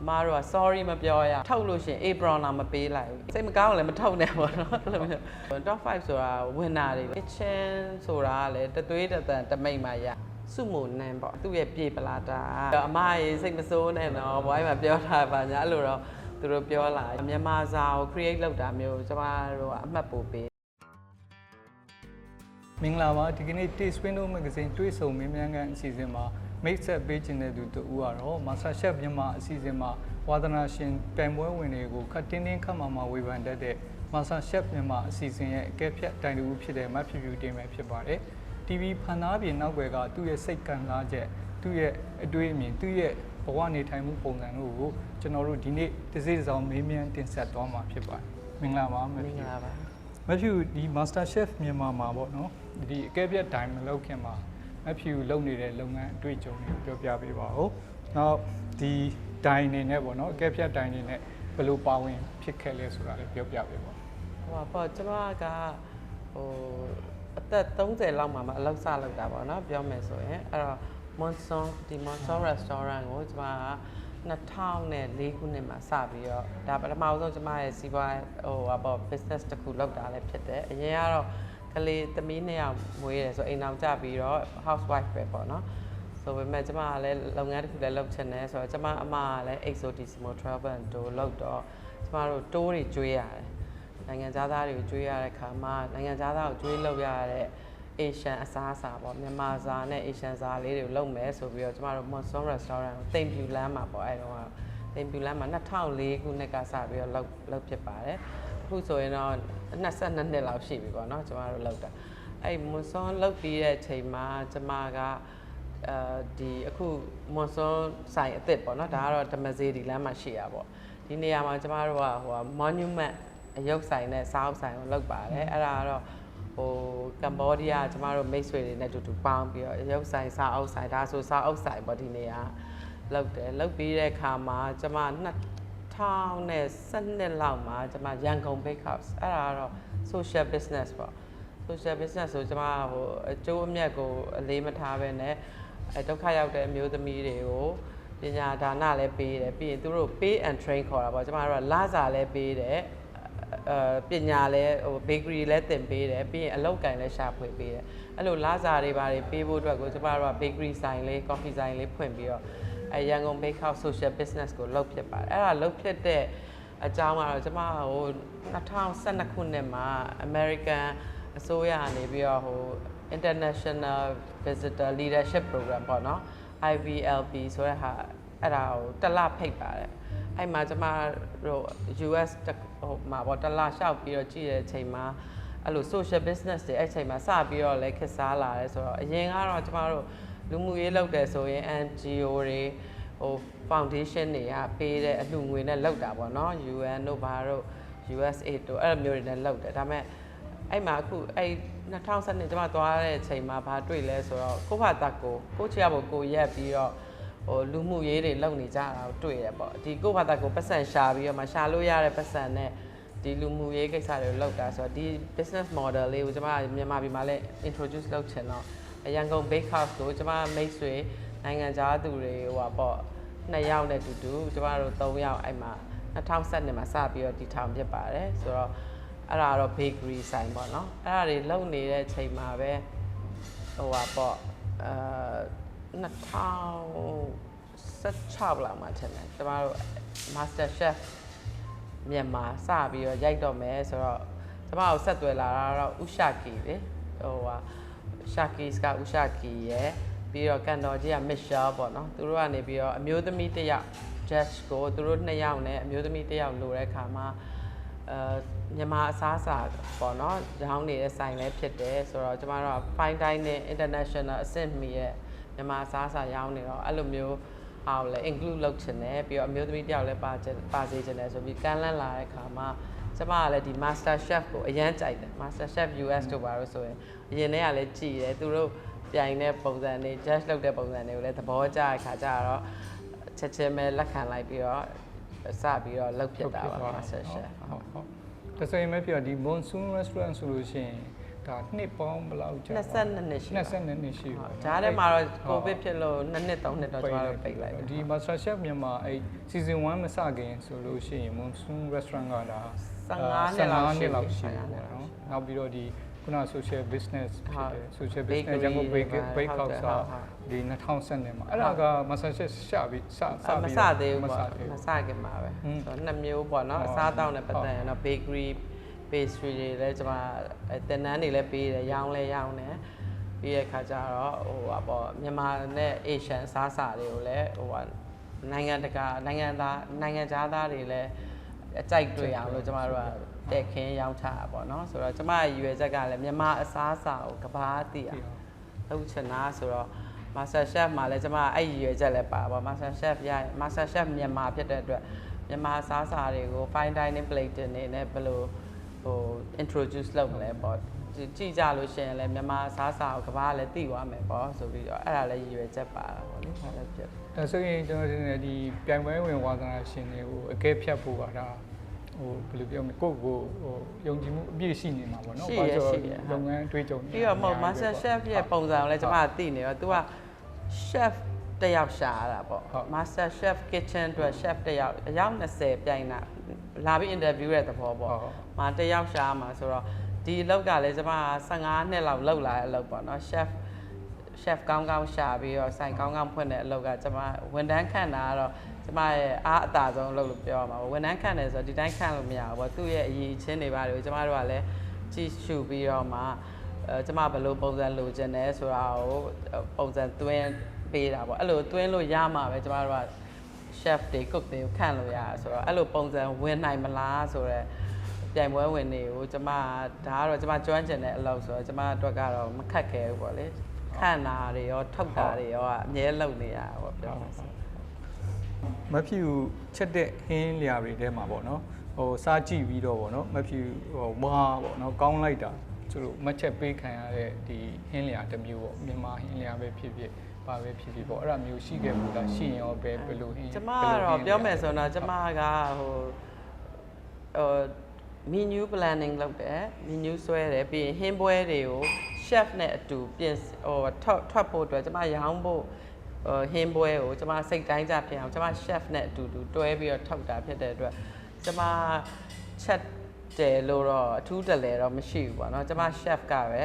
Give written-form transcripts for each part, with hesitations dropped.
မားတို့က sorry မပြောရထုတ်လို့ရှင် apron လာမပေးလိုက်ဘူးစိတ်မကောင်းလည်းမထုတ်နဲ့ပေါ့နော်အဲ့လိုမျိုး top 5ဆိုတာဝင်တာတွေ kitchen ဆိုတာကလည်းတသွေးတသံတမိတ်မှရစုမိုနန်းပေါ့သူ့ရဲ့ပြေပလာတာအမရေစိတ်မစိုးနဲ့နော်ဘွားကြီးမှာပြောထားပါညာအဲ့လိုတော့သူတို့ပြောလာမြန်မာစာကို create လုပ်တာမျိုးကျမတို့ကအမှတ်ပို့ပေးမင်္ဂလာပါဒီကနေ့ Taste Window Magazine တွေ့ဆုံမင်းများကန်အစီအစဉ်မှာမိတ်ဆက်ပေးခြင်းတဲ့သူတူဦးကတော့ Master Chef မြန်မာအစီအစဉ်မှာဝါသနာရှင်ပြိုင်ပွဲဝင်တွေကိုခတ်တင်းတင်းခတ်မာဝေဖန်တတ်တဲ့ Master Chef မြန်မာအစီအစဉ်ရဲ့အကဲဖြတ်တိုင်တူဖြစ်တဲ့မတ်ဖြူဖြူတင်ပဲဖြစ်ပါတယ်။ TV ဖန်သားပြင်နောက်ွယ်ကသူ့ရဲ့စိတ်ခံစားချက်သူ့ရဲ့အတွေးအမြင်သူ့ရဲ့ဘဝနေထိုင်မှုပုံစံတို့ကိုကျွန်တော်တို့ဒီနေ့တစ်စိတ်ဆောင်မေးမြန်းတင်ဆက်သွားမှာဖြစ်ပါတယ်။မင်္ဂလာပါမင်္ဂလာပါမဖြူဒီ Master Chef မြန်မာမှာပေါ့နော်ဒီအကဲဖြတ်တိုင်မလုပ်ခင်မှာမဖြူလုပ်နေတဲ့လုပ်ငန်းအတွေ့အကြုံတွေပြောပြပေးပါဦး။နောက်ဒီတိုင်နေနဲ့ပေါ့နော်အကဲဖြတ်တိုင်နေနဲ့ဘယ်လိုပါဝင်ဖြစ်ခဲ့လဲဆိုတာလည်းပြောပြပေးပါဟိုပေါ့ကျွန်မကအသက်30လောက်မှာအလုပ်စလုပ်တာပေါ့နော်ပြောမယ်ဆိုရင်အဲ့တော့ Monson Restaurant ကိုကျွန်မ2004ခုနှစ်မှာစပြီးတော့ဒါပထမဆုံးကျွန်မရဲ့စီးပွားbusiness တစ်ခုလုပ်တာလည်းဖြစ်တယ်အရင်ကတော့ကလေးသမီး2ယောက်မွေးတယ်ဆိုအိမ်အောင်ကြပြီးတော့ housewife ပဲပေါ့နော်ဆိုပေမဲ့ကျွန်မကလည်းလုပ်ငန်းတစ်ခုလည်းလုပ်ချင်တယ်ဆိုတော့ကျွန်မအမကလည်း Exotissimo Travel and Tour လုပ်တော့ကျွန်မတို့တိုးတွေကျွေးရတယ်နိုင်ငံသားတွေကိုကျွေးရတဲ့ခါမှာနိုင်ငံသားကိုကျွေးလုပ်ရတဲ့ Asian အစားအစာပေါ့မြန်မာစာနဲ့ Asian စာလေးတွေကိုလုပ်မယ်ဆိုပြီးတော့ကျမတို့ Monson Restaurant ကိုတိမ်ပြူလမ်းမှာပေါ့အဲ့တော့တိမ်ပြူလမ်းမှာ2004ခုနှစ်ကစပြီးတော့လုပ်ဖြစ်ပါတယ်အခုဆိုရင်တော့22နှစ်လောက်ရှိပြီပေါ့နော်ကျမတို့လုပ်တာအဲ့ Monson လုပ်ပြီးတဲ့အချိန်မှာကျမကဒီအခု Monson ဆိုင်အစ်စ်ပေါ့နော်ဒါကတော့ဓမ္မစေတီလမ်းမှာရှိရပေါ့ဒီနေရာမှာကျမတို့ကMonument အရုပ်ဆိုင်နဲ့စားအုပ်ဆိုင်ကိုလုပ်ပါတယ်အဲ့ဒါကတော့ကမ္ဘောဒီးယားကျမတို့မိတ်ဆွေတွေနဲ့တူတူပေါင်းပြီးတော့ရုပ်ဆိုင်စားအုပ်ဆိုင်ဒါဆိုစားအုပ်ဆိုင်ပေါ့ဒီနေရာလုပ်တယ်လုပ်ပြီးတဲ့အခါမှာကျမ2012လောက်မှာကျမရန်ကုန် Bake House အဲ့ဒါကတော့ social business ပေါ့ social business ဆိုကျမအကျိုးအမြတ်ကိုအလေးမထားဘဲနဲ့ဒုက္ခရောက်တဲ့အမျိုးသမီးတွေကိုပညာဒါနလည်းပေးတယ်ပြီးရင်သူတို့ pay and train ခေါ်တာပေါ့ကျမတို့ကလစာလည်းပေးတယ်ပညာလည်းbakery လည်းသင်ပေးတယ်ပြီးရင်အလုပ်ကိုင်လည်းရှာဖွေပေးတယ်အဲ့လိုလစာတွေပါတယ်ပေးဖို့အတွက်ကိုကျမတို့က bakery ဆိုင်လေး coffee ဆိုင်လေးဖွင့်ပြီးတော့ရန်ကုန် Bake House social business ကိုလုပ်ဖြစ်ပါတယ်အဲ့ဒါလုပ်ဖြစ်တဲ့အကြောင်းကတော့ကျမ2012ခုနှစ်မှာ American အစိုးရကနေပြီးတော့International Visitor Leadership Program ပေါ့နော် IVLP ဆိုတဲ့ဟာအဲ့ဒါကိုတစ်လဖိတ်ပါတယ်အဲ့မှာကျမတို့ US မှာပေါ့တစ်လလျှောက်ပြီးတော့ကြည့်တဲ့အချိန်မှာအဲ့လို social business တွေအဲ့ချိန်မှာစပြီးတော့လည်းခေတ်စားလာတယ်ဆိုတော့အရင်ကတော့ကျမတို့လူမှုရေးလုပ်တယ်ဆိုရင် NGO တွေfoundation တွေကပေးတဲ့အလှူငွေနဲ့လုပ်တာပေါ့နော် UN တို့ဘာတို့ USAID တို့အဲ့လိုမျိုးတွေနဲ့လုပ်တယ်ဒါပေမဲ့အဲ့မှာအခုအဲ့2012ကျမသွားတဲ့အချိန်မှာဘာတွေ့လဲဆိုတော့ကိုယ့်ဘာသာကိုချရဖို့ကိုရက်ပြီးတော့လူမှုရေးတွေလုပ်နေကြတာကိုတွေ့ရပေါ့ဒီကိုယ့်ဘာသာကိုပတ်စံရှာပြီးတော့မှရှာလို့ရတဲ့ပတ်စံနဲ့ဒီလူမှုရေးကိစ္စတွေကိုလုပ်တာဆိုတော့ဒီ business model လေးကိုကျမမြန်မာပြည်မှာလည်း introduce လုပ်ချင်တော့ရန်ကုန် Bake House ကိုကျမမိတ်ဆွေနိုင်ငံခြားသူတွေပေါ့2ယောက်နဲ့တူတူကျမတို့3ယောက်အဲ့မှာ2012မှာစပြီးတော့တည်ထောင်ဖြစ်ပါတယ်ဆိုတော့အဲ့ဒါတော့ bakery ဆိုင်ပေါ့နော်အဲ့ဒါတွေလုပ်နေတဲ့အချိန်မှာပဲပေါ့2016လောက်မှာထင်တယ်ကျမတို့ Master Chef မြန်မာစပြီးတော့ရိုက်တော့မယ်ဆိုတော့ကျမတို့ဆက်သွယ်လာတာတော့ဥရှာကီလေရှာကီစကဥရှာကီရယ်ပြီးတော့ကန်တော်ကြီးက Michelle ပေါ့နော်သူတို့ကနေပြီးတော့အမျိုးသမီးတစ်ယောက် judge ကိုသူတို့2ယောက်နဲ့အမျိုးသမီး1ယောက်လိုတဲ့အခါမှာမြန်မာအစားအစာပေါ့နော်ရောင်းနေတဲ့ဆိုင်လည်းဖြစ်တယ်ဆိုတော့ကျမတို့က fine dining international အဆင့်မီရဲ့မြန်မာအစားအစာရောင်းနေတော့အဲ့လိုမျိုးဟာကိုလည်း include လုပ်ချင်တယ်ပြီးတော့အမျိုးသမီးတယောက်လည်းပါစေချင်တယ်ဆိုပြီးကမ်းလှမ်းလာတဲ့အခါမှာကျမကလည်းဒီ Master Chef ကိုအရန်ကြိုက်တယ် Master Chef US တို့ပါလို့ဆိုရင်အရင်တည်းကလည်းကြည်တယ်သူတို့ပြိုင်တဲ့ပုံစံတွေ judge လုပ်တဲ့ပုံစံတွေကိုလည်းသဘောကျတဲ့ခါကျတော့ချက်ချင်းပဲလက်ခံလိုက်ပြီးတော့စပြီးတော့လုပ်ဖြစ်တာပါ Master Chef ဟုတ်ဒါဆိုရင်မဖြစ်တော့ဒီ Monsoon Restaurant ဆိုလို့ရှိရင်က ဒါနှစ်ပေါင်းဘယ်လောက်ကြာ22နှစ်ရှိပါ22နှစ်ရှိပါဂျားထဲမှာတော့ကိုဗစ်ဖြစ်လို့2နှစ်3နှစ်တော့ကျွန်တော်တို့ပိတ်လိုက်တယ်ဒီ Master Chef မြန်မာအဲ့ season 1မစခင်ဆိုလို့ရှိရင် Monsoon Restaurant ကဒါ15နှစ်လောက်ရှိပါတယ်နော်နောက်ပြီးတော့ဒီခုန social business ဖြစ်တယ် social business ကျွန်တော် bake house ဒီ2012မှာအဲ့ဒါက Master Chef ရှာပြီးစပြီးမစသေးဘူးပေါ့မစခင်ပါပဲဆိုတော့နှစ်မျိုးပေါ့နော်အစားအသောက်နဲ့ပတ်သက်ရင်တော့ bakery pastry တွေလည်းကျွန်မတင်နန်းတွေလည်းပေးတယ်ရောင်းလည်းရောင်းတယ်ပြီးတဲ့ခါကျတော့ဟိုပါပေါ့မြန်မာနဲ့ Asian အစားအစာတွေကိုလည်းဟိုကနိုင်ငံတကာနိုင်ငံခြားသားတွေလည်းအကြိုက်တွေ့အောင်လို့ကျွန်တော်တို့ကတက်ခင်းရောင်းချတာပေါ့နော်ဆိုတော့ကျွန်မရဲ့ရွယ်ချက်ကလည်းမြန်မာအစားအစာကိုကဘာသိအောင်လုပ်ချင်တာဆိုတော့ Master Chef မှာလည်းကျွန်မအဲ့ရွယ်ချက်လည်းပါပေါ့ Master Chef ရ Master Chef မြန်မာဖြစ်တဲ့အတွက်မြန်မာအစားအစာတွေကို fine dining plate တွေနဲ့ဘယ်လိုဟို introduce လုပ်မလဲပေါ့ကြည့်ကြလို့ရှိရင်လည်းမြန်မာအစားအစာကိုကဘာလည်းသိသွားမယ်ပေါ့ဆိုပြီးတော့အဲ့ဒါလည်းရွယ်ချက်ပါတာပေါ့လေအဲ့ဒါဖြစ်ဒါဆိုရင်ကျွန်တော်ဒီပြိုင်ပွဲဝင်ဝါသနာရှင်တွေကိုအကဲဖြတ်ဖို့ပါဒါဟိုဘယ်လိုပြောမလဲကိုယ့်ကိုဟိုယုံကြည်မှုအပြည့်ရှိနေမှာပေါ့နော်ဘာလို့လုပ်ငန်းတွေးကြုံပြီးတော့မဟုတ် Master Chef ရဲ့ပုံစံကိုလည်းကျွန်မသိနေတော့ तू က chef တယောက်ရှာရတာပေါ့ Master Chef Kitchen အတွက် chef တယောက်အယောက်20ပြိုင်တာလာပြီး interview ရဲ့သဘောပေါ့။မာတယောက်ရှားမှာဆိုတော့ဒီအလုပ်ကလည်းကျွန်မ15နှစ်လောက်လုပ်လာတဲ့အလုပ်ပေါ့နော် chef ကောင်းကောင်းရှာပြီးတော့ဆိုင်ကောင်းကောင်းဖွင့်တဲ့အလုပ်ကကျွန်မဝန်ထမ်းခန့်တာကတော့ကျွန်မရဲ့အားအသာဆုံးအလုပ်လို့ပြောရမှာပေါ့ဝန်ထမ်းခန့်တယ်ဆိုတော့ဒီတိုင်းခန့်လို့မရဘူးပေါ့သူ့ရဲ့အရည်အချင်းတွေပါလို့ကျွန်မတို့ကလည်းကြည့်ရှုပြီးတော့မှကျွန်မဘယ်လိုပုံစံလိုချင်လဲဆိုတာကိုပုံစံသွင်းပေးတာပေါ့အဲ့လိုသွင်းလို့ရမှာပဲကျွန်မတို့က chef တွေ cook တွေကိုခန့်လို့ရဆိုတော့အဲ့လိုပုံစံဝင်နိုင်မလားဆိုတော့ပြိုင်ပွဲဝင်တွေကိုကျွန်မဒါကတော့ကျွန်မကျွမ်းကျင်တဲ့အလုပ်ဆိုတော့ကျွန်မအတွက်ကတော့မခက်ခဲဘူးပေါ့လေခန့်တာတွေရောထုတ်တာတွေရောအမြဲလုပ်နေရတာပေါ့ပြောမှာဆိုမဖြူချက်တဲ့ဟင်းလျာတွေထဲမှာပေါ့နော်ဟိုစားကြည့်ပြီးတော့ပေါ့နော်မဖြူဟိုဝါပေါ့နော်ကောင်းလိုက်တာကျလို့မချက်ပေးခံရတဲ့ဒီဟင်းလျာတစ်မျိုးပေါ့မြန်မာဟင်းလျာပဲဖြစ်ဖြစ်ပါပဲဖြစ်ဖြစ်ပေါ့အဲ့ဒါမျိုးရှိခဲ့ဘူးလားရှိရင်ရောဘယ်လိုဟင်းကျမကတော့ပြောမယ်ဆိုတော့ကျမကဟိုmenu planning လုပ်တယ် menu ဆွဲတယ်ပြီးရင်ဟင်းပွဲတွေကို chef နဲ့အတူပြင်ဟိုထွက်ဖို့အတွက်ကျမရောင်းဖို့ဟင်းပွဲကိုကျမစိတ်တိုင်းကြဖြစ်အောင်ကျမ chef နဲ့အတူတွဲပြီးတော့ထုတ်တာဖြစ်တဲ့အတွက်ကျမချက်တယ်လို့တော့အထူးတလဲတော့မရှိဘူးပေါ့နော်ကျမ chef ကပဲ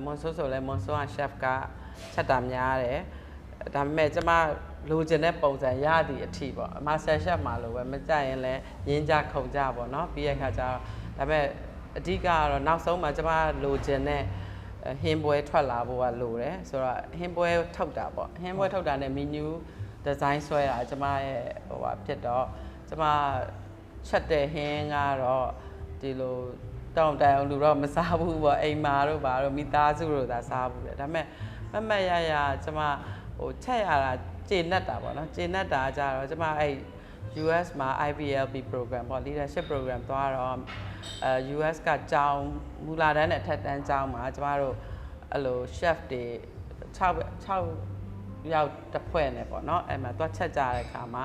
မွန်ဆိုးဆိုလဲမွန်ဆိုးက chef ကချက်တာများတယ်ဒါပေမဲ့ကျမလိုချင်တဲ့ပုံစံရသည့်အထိပေါ့ Master Chef မှာလို့ပဲမကြရင်လည်းရင်းကြခုန်ကြပေါ့နော်ပြီးရခါကျတော့ဒါပေမဲ့အဓိကကတော့နောက်ဆုံးမှာကျမလိုချင်တဲ့ဟင်းပွဲထွက်လာဖို့ကလိုတယ်ဆိုတော့ဟင်းပွဲထုတ်တာပေါ့ဟင်းပွဲထုတ်တာနဲ့ menu design ဆွဲတာကျမရဲ့ဟိုဟာဖြစ်တော့ကျမချက်တဲ့ဟင်းကတော့ဒီလိုတောင်းတအောင်လူတော့မစားဘူးပေါ့အိမ်မာတို့ဘာတို့မိသားစုတို့သာစားဘူးလေဒါပေမဲ့မမရရကျမဟိုချက်ရတာကျေနပ်တာပေါ့နော်ကျေနပ်တာကြတော့ကျမအဲ့ US မှာ IBLB program ပေါ့ leadership program သွားတော့US ကကျောင်းမူလာတန်းနဲ့ထက်တန်းကျောင်းမှာကျမတို့အဲ့လို chef တွေ6ယောက်တစ်ဖွဲ့နဲ့ပေါ့နော်အဲ့မှာသွားချက်ကြတဲ့အခါမှာ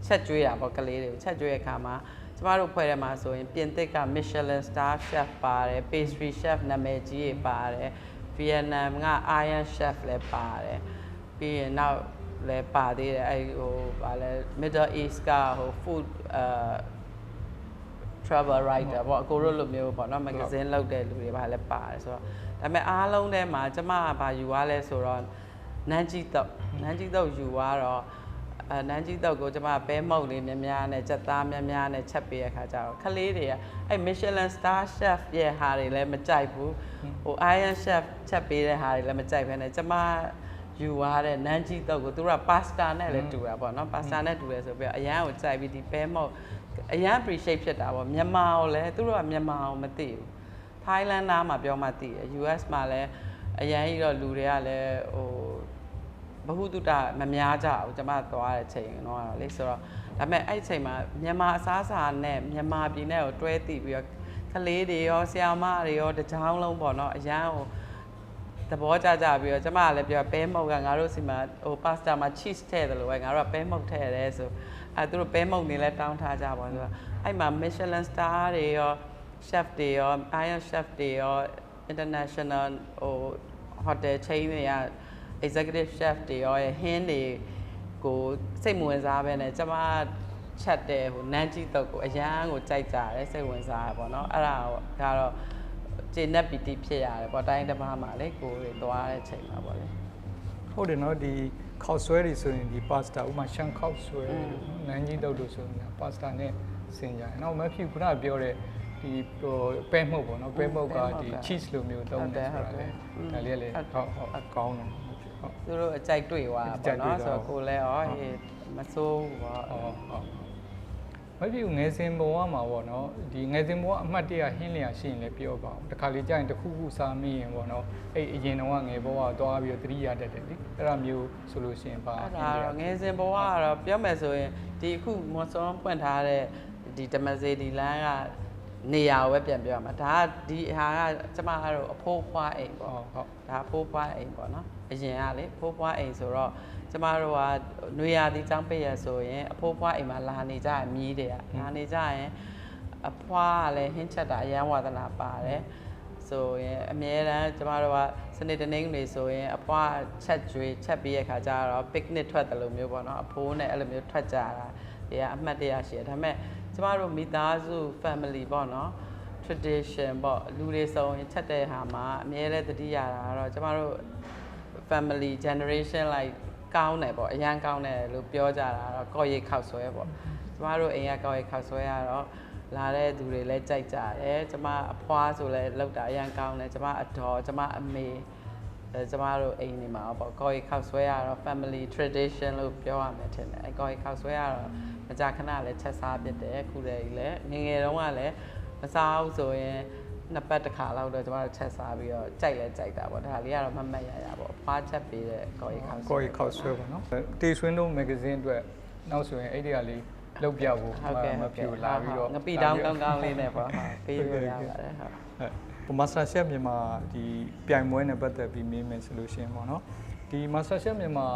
ချက်ကျွေးတာပေါ့ကလေးတွေကိုချက်ကျွေးတဲ့အခါမှာကျမတို့ဖွဲ့ထဲမှာဆိုရင်ပြင်သစ်က Michelin star chef ပါတယ် pastry chef နာမည်ကြီးတွေပါတယ်ဗီယက်နမ်က Iron chef လည်းပါတယ်ပြီးရင်နောက်လည်းပါသေးတယ်အဲ့ဟိုဗာလဲ Middle East ကဟို food travel writer ပေါ့အကိုတို့လိုမျိုးပေါ့နော် magazine လုပ်တဲ့လူတွေဗာလဲပါတယ်ဆိုတော့ဒါပေမဲ့အားလုံးထဲမှာကျမကဗာယူရလဲဆိုတော့နန်းကြီးတုပ်ယူသွားတော့နန်းကြီးတုပ်ကိုကျမပဲမှုတ်လေးများများနဲ့ချက်သားများများနဲ့ချက်ပေးရခါကျတော့ခလေးတွေကအဲ့ Michelin star chef ရဲ့ဟာတွေလည်းမကြိုက်ဘူးဟို Iron chef ချက်ပေးတဲ့ဟာတွေလည်းမကြိုက်ဘဲနဲ့ကျမယူသွားတဲ့နန်းကြီးတုပ်ကိုသူတို့ကပါစတာနဲ့လည်းတူတာပေါ့နော်ပါစတာနဲ့တူတယ်ဆိုပြီးအရန်ကိုကြိုက်ပြီးဒီပဲမှုတ်အရန် appreciate ဖြစ်တာပေါ့မြန်မာကိုလည်းသူတို့ကမြန်မာကိုမသိဘူး Thailand နားမှာပြောမှသိတယ် US မှာလည်းအရန်ကြီးတော့လူတွေကလည်းဟိုဘဟုတုတမများကြဘူးကျမသွားတဲ့အချိန်တော့လေဆိုတော့ဒါပေမဲ့အဲ့ဒီအချိန်မှာမြန်မာအစားအစာနဲ့မြန်မာပြည်နဲ့ကိုတွဲတည်ပြီးတော့ကလေးတွေရောဆရာမတွေရောတကြောင်လုံးပေါ့နော်အရန်ဟိုသဘောကျကြပြီးတော့ကျမကလည်းပြောပဲမှုတ်ကငါတို့စီမှာဟိုပါစတာမှာ cheese ထည့်တယ်လို့ပဲငါတို့ကပဲမှုတ်ထည့်တယ်ဆိုအဲသူတို့ပဲမှုတ်နေလဲတောင်းထားကြပါဆိုတော့အဲ့မှာ Michelin star တွေရော chef တွေရော Iron chef တွေရော international ဟို hotel chain တွေက executive chef တွေရောဟင်းတွေကိုစိတ်မဝင်စားပဲနဲ့ကျမချက်တဲ့ဟိုနန်းကြီးတုတ်ကိုအရန်ကိုကြိုက်ကြတယ်စိတ်ဝင်စားရပေါ့နော်အဲ့ဒါကတော့ကျေနပ်ပီတိဖြစ်ရတယ်ပေါ့တိုင်းတစ်ပါးမှာလေကိုယ်တွေသွားတဲ့ချိန်မှာပေါ့လေဟုတ်တယ်နော်ဒီခောက်ဆွဲတွေဆိုရင်ဒီ pasta ဥမာရှန်ခောက်ဆွဲနန်းကြီးတုတ်တို့ဆိုရင် pasta နဲ့ဆင်ကြတယ်နောက်မဖြစ်ခုနပြောတဲ့ဒီဟိုပဲမှုတ်ပေါ့နော်ပဲမှုတ်ကဒီ cheese လိုမျိုးသုံးတယ်ဆိုတာလေဒါလေးလည်းဟုတ်ကောင်းတယ်ဟုတ်သူတို့အကြိုက်တွေ့သွားပါပေါ့နော်ဆိုတော့ကိုလည်းဟောမဆိုးပေါ့ဟုတ်မဖြစ်ငယ်စဉ်ဘဝမှာပေါ့နော်ဒီငယ်စဉ်ဘဝအမှတ်တရဟင်းလျာရှိရင်လည်းပြောပါအောင်တခါလေကြာရင်တစ်ခုခုစားမိရင်ပေါ့နော်အဲ့အရင်တော့ငယ်ဘဝသွားပြီးတော့သတိရတတ်တယ်လေအဲ့ဒါမျိုးဆိုလို့ရှိရင်ပါအဲ့ဒါတော့ငယ်စဉ်ဘဝကတော့ပြောမယ်ဆိုရင်ဒီအခုမော်စွန်ပွင့်ထားတဲ့ဒီဓမ္မစေတီလမ်းကနေရာကိုပဲပြန်ပြောရမှာဒါကဒီဟာကကျမကတော့အဖိုးဖွားအိမ်ပေါ့ဟုတ်ဒါအဖိုးဖွားအိမ်ပေါ့နော်အရင်ကလေဖိုးဖွားအိမ်ဆိုတော့ကျမတို့ကနွေရာသီကျောင်းပိတ်ရဆိုရင်အဖိုးဖွားအိမ်မှာလာနေကြမြည်တယ်လာနေကြရင်အဖွားကလည်းဟင်းချက်တာအရန်ဝါသနာပါတယ်ဆိုရင်အများတန်းကျမတို့ကစနေတနင်္ဂနွေဆိုရင်အဖွားချက်ကျွေးချက်ပြီးရခါကျတော့ picnic ထွက်တယ်လို့မျိုးပေါ့နော်အဖိုးနဲ့အဲ့လိုမျိုးထွက်ကြတာဒီကအမှတ်တရရှိတယ်ဒါပေမဲ့ကျမတို့မိသားစု family ပေါ့နော် tradition ပေါ့လူတွေဆိုရင်ချက်တဲ့ဟာမှာအများနဲ့တတိရတာကတော့ကျမတို့ family generation like ကောင်းတယ်ပေါ့အရန်ကောင်းတယ်လို့ပြောကြတာတော့ကော်ရိတ်ခောက်ဆွဲပေါ့ကျမတို့အိမ်ကကော်ရိတ်ခောက်ဆွဲရတော့လာတဲ့သူတွေလည်းကြိုက်ကြတယ်ကျမအဖွားဆိုလည်းလောက်တာအရန်ကောင်းတယ်ကျမအတော်ကျမအမေကျမတို့အိမ်နေမှာပေါ့ကော်ရိတ်ခောက်ဆွဲရတော့ family tradition လို့ပြောရမယ်ထင်တယ်ကော်ရိတ်ခောက်ဆွဲရတော့မကြာခဏလည်းချက်စားဖြစ်တယ်ခုတည်းကြီးလည်းငယ်တုန်းကလည်းမစားဘူးဆိုရင်နှစ်ပတ်တစ်ခါလောက်တော့ကျမတို့ချက်စားပြီးတော့ကြိုက်လဲကြိုက်တာပေါ့ဒါလေးကတော့မမှတ်ရပေါ့ဖွားချက်ပေးတဲ့ကော်ရီခောက်ဆွဲပေါ့နော်တေဆွင်းတို့မဂ္ဂဇင်းအတွက်နောက်ဆိုရင်အဲ့ဒီကလေးလောက်ပြဖို့မပြူလာပြီးတော့ငပိတောင်းကောင်းကောင်းလေးနဲ့ပေါ့ပေးလို့ရပါတယ်ဟုတ်မာစတာရှက်မြန်မာဒီပြိုင်ပွဲနဲ့ပတ်သက်ပြီးမေးမယ်ဆိုလို့ရှိရင်ပေါ့နော်ဒီမာစတာရှက်မြန်မာ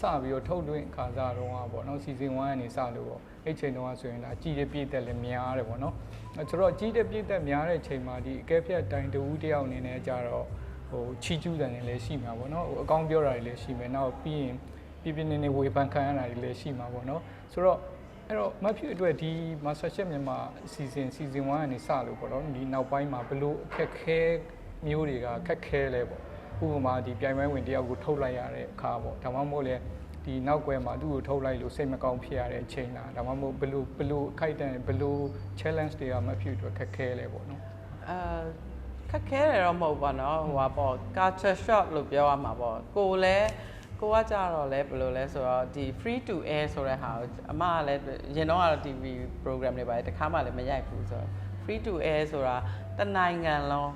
စပြီးတော့ထုတ်လွှင့်ခါစားတော့ပေါ့နော်စီဇန်1ကနေစလို့ပေါ့အဲ့ချိန်တုန်းကဆိုရင်ဒါကြီးတဲ့ပြည့်တက်လည်းများတယ်ပေါ့နော်ဆိုတော့ကြီးတဲ့ပြည့်တက်များတဲ့ချိန်မှာဒီအကဲဖြတ်တိုင်တူတယောက်အနေနဲ့ကြတော့ဟိုချီကျူးတယ်လည်းရှိမှာပေါ့နော်ဟိုအကောင့်ပြောတာတွေလည်းရှိမယ်နောက်ပြီးရင်ပြပြနေနေဝေဖန်ခံရတာတွေလည်းရှိမှာပေါ့နော်ဆိုတော့အဲ့တော့မဖြစ်အတွက်ဒီ Master Chef မြန်မာseason 1ကနေစလို့ပေါ့နော်ဒီနောက်ပိုင်းမှာဘလို့အခက်ခဲမျိုးတွေကခက်ခဲလဲပေါ့ဥပမာဒီပြိုင်ပွဲဝင်တယောက်ကိုထုတ်လိုက်ရတဲ့အခါပေါ့ဒါမှမဟုတ်လေဒီနောက်ွယ်မှာသူ့ကိုထုတ်လိုက်လို့စိတ်မကောင်းဖြစ်ရတဲ့အချိန်လားဒါမှမဟုတ်ဘလို့ခိုက်တန်ဘလို့ challenge တွေကမဖြစ်အတွက်ခက်ခဲလဲပေါ့နော်ခက်ခဲတယ်တော့မဟုတ်ပါနော်ဟိုပါပေါ့ culture shock လို့ပြောရမှာပေါ့ကိုကကြတော့လဲဘယ်လိုလဲဆိုတော့ဒီ free to air ဆိုတဲ့ဟာကိုအမကလည်းရင်တော့ကတော့ TV program တွေပါတယ်တခါမှလည်းမရိုက်ဘူးဆိုတော့ free to air ဆိုတာတနိုင်ငံလုံး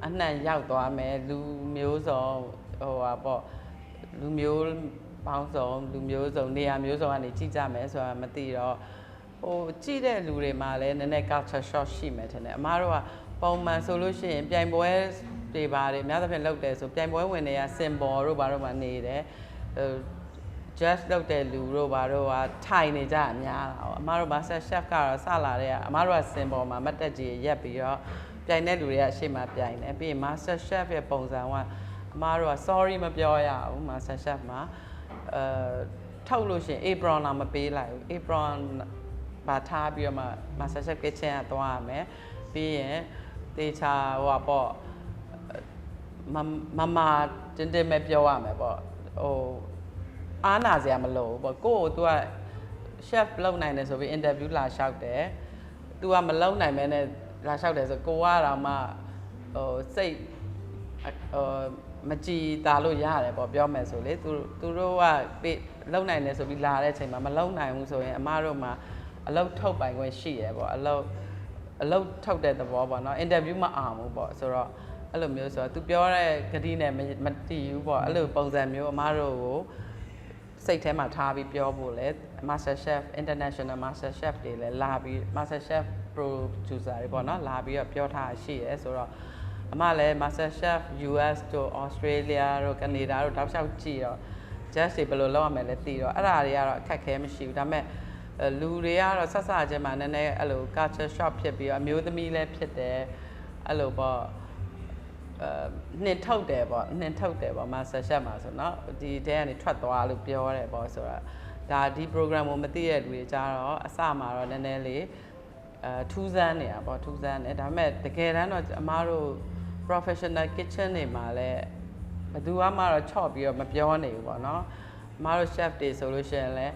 အနှံ့ရောက်သွားမယ်လူမျိုးစုံဟိုပါပေါ့လူမျိုးပေါင်းစုံလူမျိုးစုံနေရာမျိုးစုံကနေကြည့်ကြမယ်ဆိုတာမသိတော့ဟိုကြည့်တဲ့လူတွေမှာလည်းနည်းနည်း culture shock ရှိမယ်ထင်တယ်အမားတို့ကပုံမှန်ဆိုလို့ရှိရင်ပြိုင်ပွဲတွေပါတယ်အများသဖြင့်လုပ်တယ်ဆိုပြိုင်ပွဲဝင်တွေက symbol တို့ဘာတို့မှနေတယ်just လုပ်တဲ့လူတို့ဘာတို့ကထိုင်နေကြအများတာအမားတို့ master chef ကတော့စလာတဲ့အမားတို့က symbol မှာမတ်တက်ကြီးရက်ပြီးတော့ပြိုင်တဲ့လူတွေကအရှိမပြိုင်တယ်ပြီးရင် master chef ရဲ့ပုံစံကအမားတို့က sorry မပြောရဘူး master chef မှာထုတ်လို့ရှိရင် apron တော့မပေးလိုက်ဘူး apron ဘာထားပြီးတော့မှ master chef kitchen ကသွားရမယ်ပြီးရင်တေချာဟိုပေါ့မတင်းမဲ့ပြောရမယ်ပေါ့ဟိုအားနာစရာမလိုဘူးပေါ့ကိုသူက chef လုပ်နိုင်တယ်ဆိုပြီး interview လာလျှောက်တယ်သူကမလုပ်နိုင်မဲနဲ့လာလျှောက်တယ်ဆိုကိုကတော့မှဟိုစိတ်မကြည်တာလို့ရတယ်ပေါ့ပြောမယ်ဆိုလေသူတို့ကလုံနိုင်တယ်ဆိုပြီးလာတဲ့အချိန်မှာမလုံနိုင်ဘူးဆိုရင်အမတို့မှာအလုပ်ထုတ်ပိုင်ခွင့်ရှိရပေါ့အလုပ်ထုတ်တဲ့သဘောပေါ့နော်အင်တာဗျူးမအောင်ဘူးပေါ့ဆိုတော့အဲ့လိုမျိုးဆိုတော့သူပြောတဲ့ဂတိနဲ့မတည်ဘူးပေါ့အဲ့လိုပုံစံမျိုးအမတို့ကိုစိတ်ထဲမှာထားပြီးပြောဖို့လဲ Master Chef International Master Chef တွေလည်းလာပြီး Master Chef Producer တွေပေါ့နော်လာပြီးတော့ပြောထားရှိရဲဆိုတော့အမလည်း Master Chef US တို့ Australia တို့ Canada တို့တောက်လျှောက်ကြည့်တော့ just တွေဘယ်လိုလုပ်ရမလဲသိတော့အဲ့ဒါတွေကတော့အခက်ခဲမရှိဘူးဒါပေမဲ့လူတွေကတော့ဆက်စချင်းမှာနည်းနည်းအဲ့လို culture shock ဖြစ်ပြီးတော့အမျိုးသမီးလည်းဖြစ်တယ်အဲ့လိုပေါ့ နှင်ထုတ်တယ်ပေါ့နှင်ထုတ်တယ်ပေါ့ master chef မှာဆိုတော့ဒီတဲကနေထွက်သွားလို့ပြောတယ်ပေါ့ဆိုတော့ဒါဒီ program ကိုမသိတဲ့လူတွေကြတော့အစမှာတော့နည်းနည်းလေးထူးဆန်းနေတာပေါ့ထူးဆန်းနေဒါပေမဲ့တကယ်တမ်းတော့အမားတို့ professional kitchen တွေမှာလည်းဘယ်သူမှတော့ချော့ပြီးတော့မပြောနေဘူးပေါ့နော်အမားတို့ chef တွေဆိုလို့ရှိရင်လည်း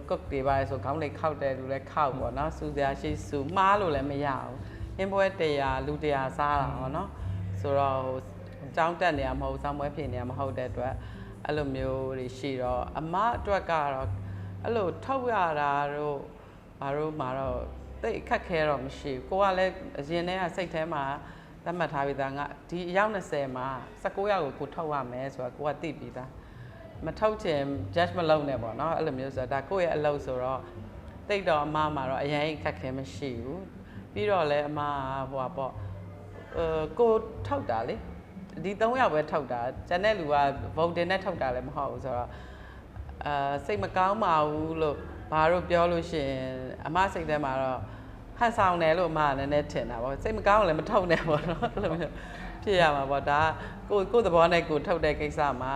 cook တွေပါဆိုခေါင်းလေးခောက်တယ်လူလည်းခောက်ပေါ့နော်စူစရာရှိစူမှားလို့လည်းမရဘူးအင်းပွဲ100လူ100စားတာပေါ့နော်ဆိုတော့ကြောင်းတက်နေရမဟုတ်စောင်းပွဲဖြစ်နေရမဟုတ်တဲ့အတွက်အဲ့လိုမျိုးတွေရှိတော့အမအတွက်ကတော့အဲ့လိုထုတ်ရတာတို့ဘာလို့မှာတော့တိတ်အခက်ခဲတော့မရှိဘူးကိုကလည်းအရင်တည်းကစိတ်ထဲမှာသတ်မှတ်ထားပြီးသားငါဒီအယောက်20မှာ19ယောက်ကိုထုတ်ရမယ်ဆိုတော့ကိုကသိပြီးသားမထုတ်ချင် judge မလုပ်နဲ့ပေါ့နော်အဲ့လိုမျိုးဆိုတော့ဒါကိုယ့်ရဲ့အလုပ်ဆိုတော့တိတ်တော့အမမှာတော့အရင်အခက်ခဲမရှိဘူးပြီးတော့လည်းအမဟိုပါပေါ့ကိုထုတ်တာလေဒီ3ယောက်ပဲထုတ်တာကျန်တဲ့လူက voting နဲ့ထုတ်တာလည်းမဟုတ်ဘူးဆိုတော့စိတ်မကောင်းပါဘူးလို့ဘာလို့ပြောလို့ရှိရင်အမစိတ်ထဲမှာတော့ဟန်ဆောင်တယ်လို့အမကလည်းနည်းနည်းထင်တာပေါ့စိတ်မကောင်းလည်းမထုတ်နဲ့ပေါ့နော်အဲ့လိုမျိုးဖြစ်ရမှာပေါ့ဒါကိုသဘောနဲ့ကိုထုတ်တဲ့ကိစ္စမှာ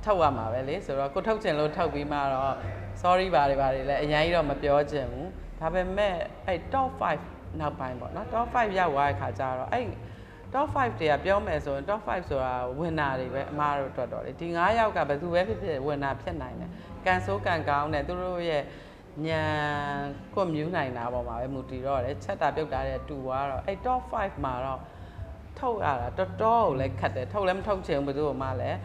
ထုတ်ရမှာပဲလေဆိုတော့ကိုထုတ်ချင်လို့ထုတ်ပြီးမှတော့ sorry ပါတယ်လည်းအရင်ကြီးတော့မပြောချင်ဘူးဒါပေမဲ့အဲ့ top 5နောက်ပိုင်းပေါ့နော် top 5ရောက်သွားတဲ့ခါကျတော့အဲ့ top 5တွေကပြောမယ်ဆိုရင် top 5ဆိုတာ winner တွေပဲအမားတို့အတွက်တော့လေဒီ9ယောက်ကဘယ်သူပဲဖြစ်ဖြစ် winner ဖြစ်နိုင်တယ်ကန်ဆိုးကန်ကောင်းတယ်သူတို့ရဲ့ညံကွန်မြူးနိုင်တာပေါ့မှာပဲမူတည်တော့တယ်ချက်တာပြုတ်တာတဲ့တူသွားတော့အဲ့ top 5မှာတော့ထုတ်ရတာတော်တော်ကိုလည်းခက်တယ်ထုတ်လည်းမထုတ်ချင်ဘူးဘယ်သူမှလည်း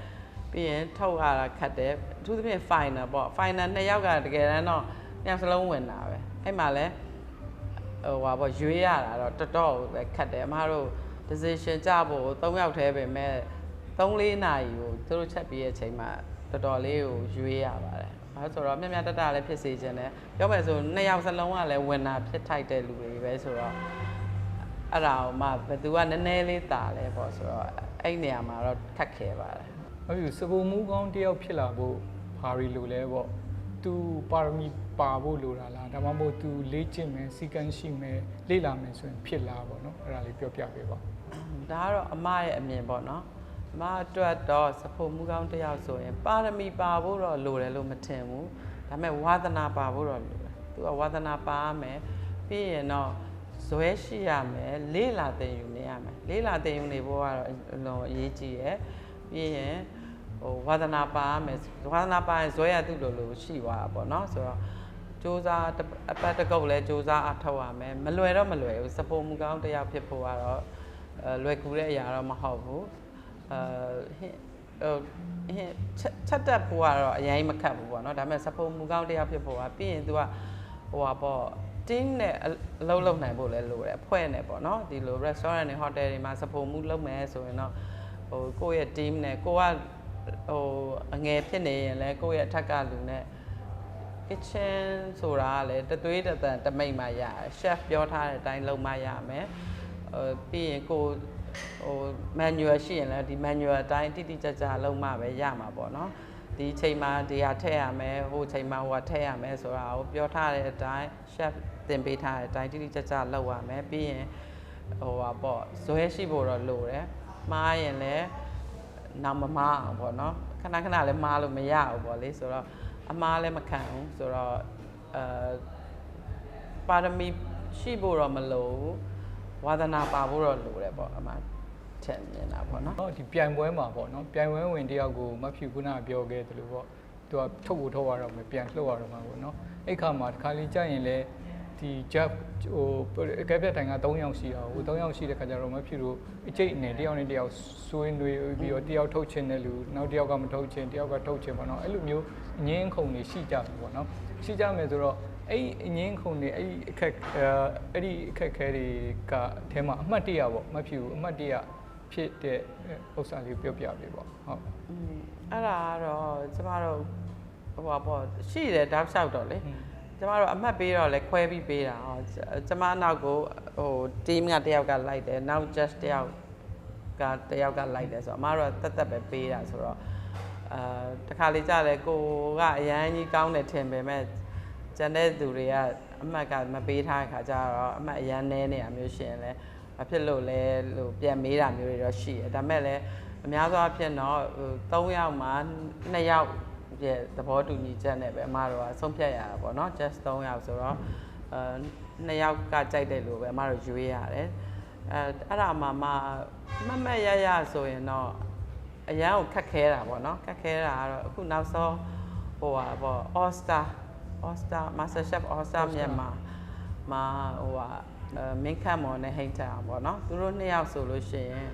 ပြီးရင်ထုတ်ရတာခက်တယ်အထူးသဖြင့် final ပေါ့ final 2ယောက်ကတကယ်တမ်းတော့ညစလုံးဝင်တာပဲအဲ့မှာလည်းဟိုပါပေါ့ရွေးရတာတော့တော်တော်ကိုလည်းခက်တယ်အမားတို့ decision ကြဖို့3ယောက်တည်းပဲမဲ့3-4နာရီကိုသူတို့ချက်ပြီးတဲ့အချိန်မှာတော်တော်လေးကိုရွေးရပါတယ်ဘာလို့ဆိုတော့မြတ်မြတ်တတလည်းဖြစ်စေခြင်းနဲ့ပြောမယ်ဆို2ယောက်စလုံးကလည်းဝင်တာဖြစ်ထိုက်တဲ့လူတွေပဲဆိုတော့အဲ့ဒါမှဘယ်သူကနည်းနည်းလေးတာလဲပေါ့ဆိုတော့အဲ့နေရာမှာတော့ခက်ခဲပါတယ်ဟုတ်ပြီစပုံမူကောင်းတယောက်ဖြစ်လာဖို့ဘာရီလိုလဲပေါ့သူပါရမီပါဖို့လိုတာလားဒါမှမဟုတ်သူလေ့ကျင့်မယ်စီကံရှိမယ်လေ့လာမယ်ဆိုရင်ဖြစ်လားပေါ့နော်အဲ့ဒါလေးပြောပြပေးပါဒါကတော့အမရဲ့အမြင်ပေါ့နော်အမအတွက်တော့စဖို့မူကောင်းတယောက်ဆိုရင်ပါရမီပါဖို့တော့လိုတယ်လို့မထင်ဘူးဒါပေမဲ့ဝါသနာပါဖို့တော့လိုတယ်သူကဝါသနာပါရမယ်ပြီးရင်တော့ဇွဲရှိရမယ်လေးလာတင်ယူနေရမယ်လေးလာတင်ယူနေဖို့ကတော့အလွန်အရေးကြီးရယ်ပြီးရင်ဟိုဝါသနာပါရမယ်ဝါသနာပါရင်ဇွဲရသူ့လိုရှိသွားတာပေါ့နော်ဆိုတော့စူးစမ်းအပတ်တကုတ်လဲစူးစမ်းအထောက်ရမယ်မလွယ်တော့မလွယ်ဘူးစပိုမူကောင်းတယောက်ဖြစ်ဖို့ကတော့လွယ်ကူတဲ့အရာတော့မဟုတ်ဘူးချက်တက်ဖို့ကတော့အရင်မခက်ဘူးပေါ့နော်ဒါပေမဲ့စပိုမူကောင်းတယောက်ဖြစ်ဖို့ကပြီးရင် तू ကဟိုပါပေါ့ team နဲ့အလုပ်လုပ်နိုင်ဖို့လဲလိုတယ်အဖွဲ့နဲ့ပေါ့နော်ဒီလို restaurant တွေ hotel တွေမှာစပိုမူလုပ်မယ်ဆိုရင်တော့ဟိုကိုယ့်ရဲ့ team နဲ့ကိုကဟိုအငယ်ဖြစ်နေရင်လဲကိုယ့်ရဲ့အထက်ကလူနဲ့kitchen ဆိုတာကလည်းတသွေးတသံတမိတ်မှရ chef ပြောထားတဲ့အတိုင်းလုပ်မှရမယ်ပြီးရင်ကိုဟို manual ရှိရင်လည်းဒီ manual အတိုင်းတိတိကျကျလုပ်မှပဲရမှာပေါ့နော်ဒီချိန်မှာဒီဟာထည့်ရမယ်ဟိုချိန်မှာဟိုဟာထည့်ရမယ်ဆိုတာကိုပြောထားတဲ့အတိုင်း chef သင်ပေးထားတဲ့အတိုင်းတိတိကျကျလုပ်ရမယ်ပြီးရင်ဟိုပါပေါ့ဇွဲရှိဖို့တော့လိုတယ်မှားရင်လည်းနောက်မမားအောင်ပေါ့နော်ခဏခဏလည်းမားလို့မရဘူးပေါ့လေဆိုတော့အမားလည်းမခံဘူးဆိုတော့ပါရမီရှိဖို့တော့မလိုဘူးဝါသနာပါဖို့တော့လိုတယ်ပေါ့အမားထင်နေတာပေါ့နော်ဒီပြိုင်ပွဲမှာပေါ့နော်ပြိုင်ပွဲဝင်တယောက်ကိုမဖြူခုနပြောခဲ့တယ်လို့ပေါ့သူကထုတ်ဖို့ထုတ်ရတော့မယ်ပြန်လှုပ်ရတော့မှာပေါ့နော်အဲ့ခါမှာတစ်ခါလေးကြာရင်လည်းဒီ job ဟိုကဲပြတ်တိုင်က3ယောက်ရှိတာဟို3ယောက်ရှိတဲ့ခါကျတော့မဖြူတို့အကျိတ်နဲ့တယောက်နဲ့တယောက်ဆွေးနွေးပြီးတော့တယောက်ထုတ်ချင်တဲ့လူနောက်တယောက်ကမထုတ်ချင်တယောက်ကထုတ်ချင်ပေါ့နော်အဲ့လိုမျိုးအငင်းခုန်တွေရှိကြပြီပေါ့နော်ရှိကြမယ်ဆိုတော့အဲ့အငင်းခုန်တွေအဲ့ဒီအခက်ခဲတွေကအဲထဲမှာအမှတ်တရပေါ့မဖြူအမှတ်တရဖြစ်တဲ့ဥစ္စာလေးပြောပြပေးပေါ့ဟုတ်အဲ့ဒါကတော့ကျမတို့ဟိုပါပေါ့ရှိတယ်တောက်လျှောက်တော့လေကျမတို့အမှတ်ပေးတော့လဲခွဲပြီးပေးတာဟောကျမနောက်ကိုဟို team ကတယောက်ကလိုက်တယ်နောက် just တယောက်ကလိုက်တယ်ဆိုတော့အမတို့ကတက်ပဲပေးတာဆိုတော့တခါလေကြာလဲကိုကအရန်ကြီးကောင်းတယ်ထင်ပေမဲ့ကျန်တဲ့သူတွေကအမှတ်ကမပေးထားတဲ့ခါကျတော့အမှတ်အရန်နည်းနေတာမျိုးရှင်လဲဟ ဘာဖြစ်လို့လဲလို့ပြန်မေးတာမျိုးတွေတော့ရှိတယ်ဒါပေမဲ့လည်းအများသောအားဖြင့်တော့3ယောက်မှာ2ယောက်ရဲ့သဘောတူညီချက်နဲ့ပဲအမတို့ကဆုံးဖြတ်ရတာပေါ့နော် just 3ယောက်ဆိုတော့2ယောက်ကကြိုက်တယ်လို့ပဲအမတို့ရွေးရတယ်အဲ့ဒါမှမတ်ရဆိုရင်တော့အရန်ကိုခက်ခဲတာပေါ့နော်ခက်ခဲတာကတော့အခုနောက်ဆုံးဟိုပါပေါ့ All Star Master Chef All Star မြန်မာမှာဟိုပါမင်းခန့်မော်နဲ့ဟိန်းထအောင်ပေါ့နော်သူတို့2ယောက်ဆိုလို့ရှိရင်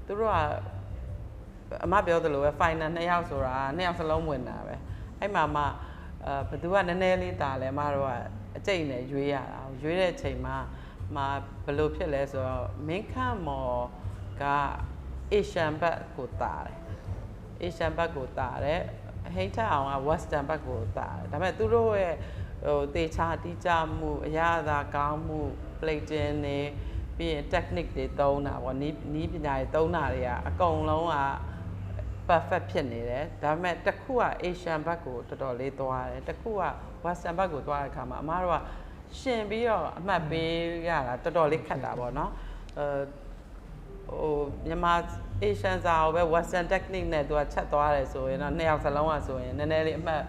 သူတို့ကအမပြောသလိုပဲ final 2ယောက်ဆိုတာ2ယောက်စလုံးဝင်တာပဲအဲ့မှာမှဘသူကနည်းနည်းလေးတာလဲအမတို့ကအကျိတ်နဲ့ရွေးရတာရွေးတဲ့အချိန်မှာဘယ်လိုဖြစ်လဲဆိုတော့မင်းခန့်မော်က Asian ဘက်ကိုတာတယ် Asian ဘက်ကိုတာတယ်ဟိန်းထအောင်က Western ဘက်ကိုတာတယ်ဒါပေမဲ့သူတို့ရဲ့ဟိုတေချာတိကျမှုအရသာကောင်းမှု plating တွေပြီးရင် technique တွေသုံးတာပေါ့နီးပညာတွေသုံးတာတွေကအကုန်လုံးက perfect ဖြစ်နေတယ်ဒါပေမဲ့တစ်ခုက Asian ဘက်ကိုတော်တော်လေးသွားတယ်တစ်ခုက Western ဘက်ကိုသွားတဲ့အခါမှာအမားတို့ကရှင်ပြီးတော့အမှတ်ပေးရတာတော်တော်လေးခက်တာပေါ့နော်ဟိုမြန်မာ Asian စာကိုပဲ Western technique နဲ့သူကချက်သွားတယ်ဆိုရင်တော့2ယောက်စလုံးကဆိုရင်နည်းနည်းလေးအမှတ်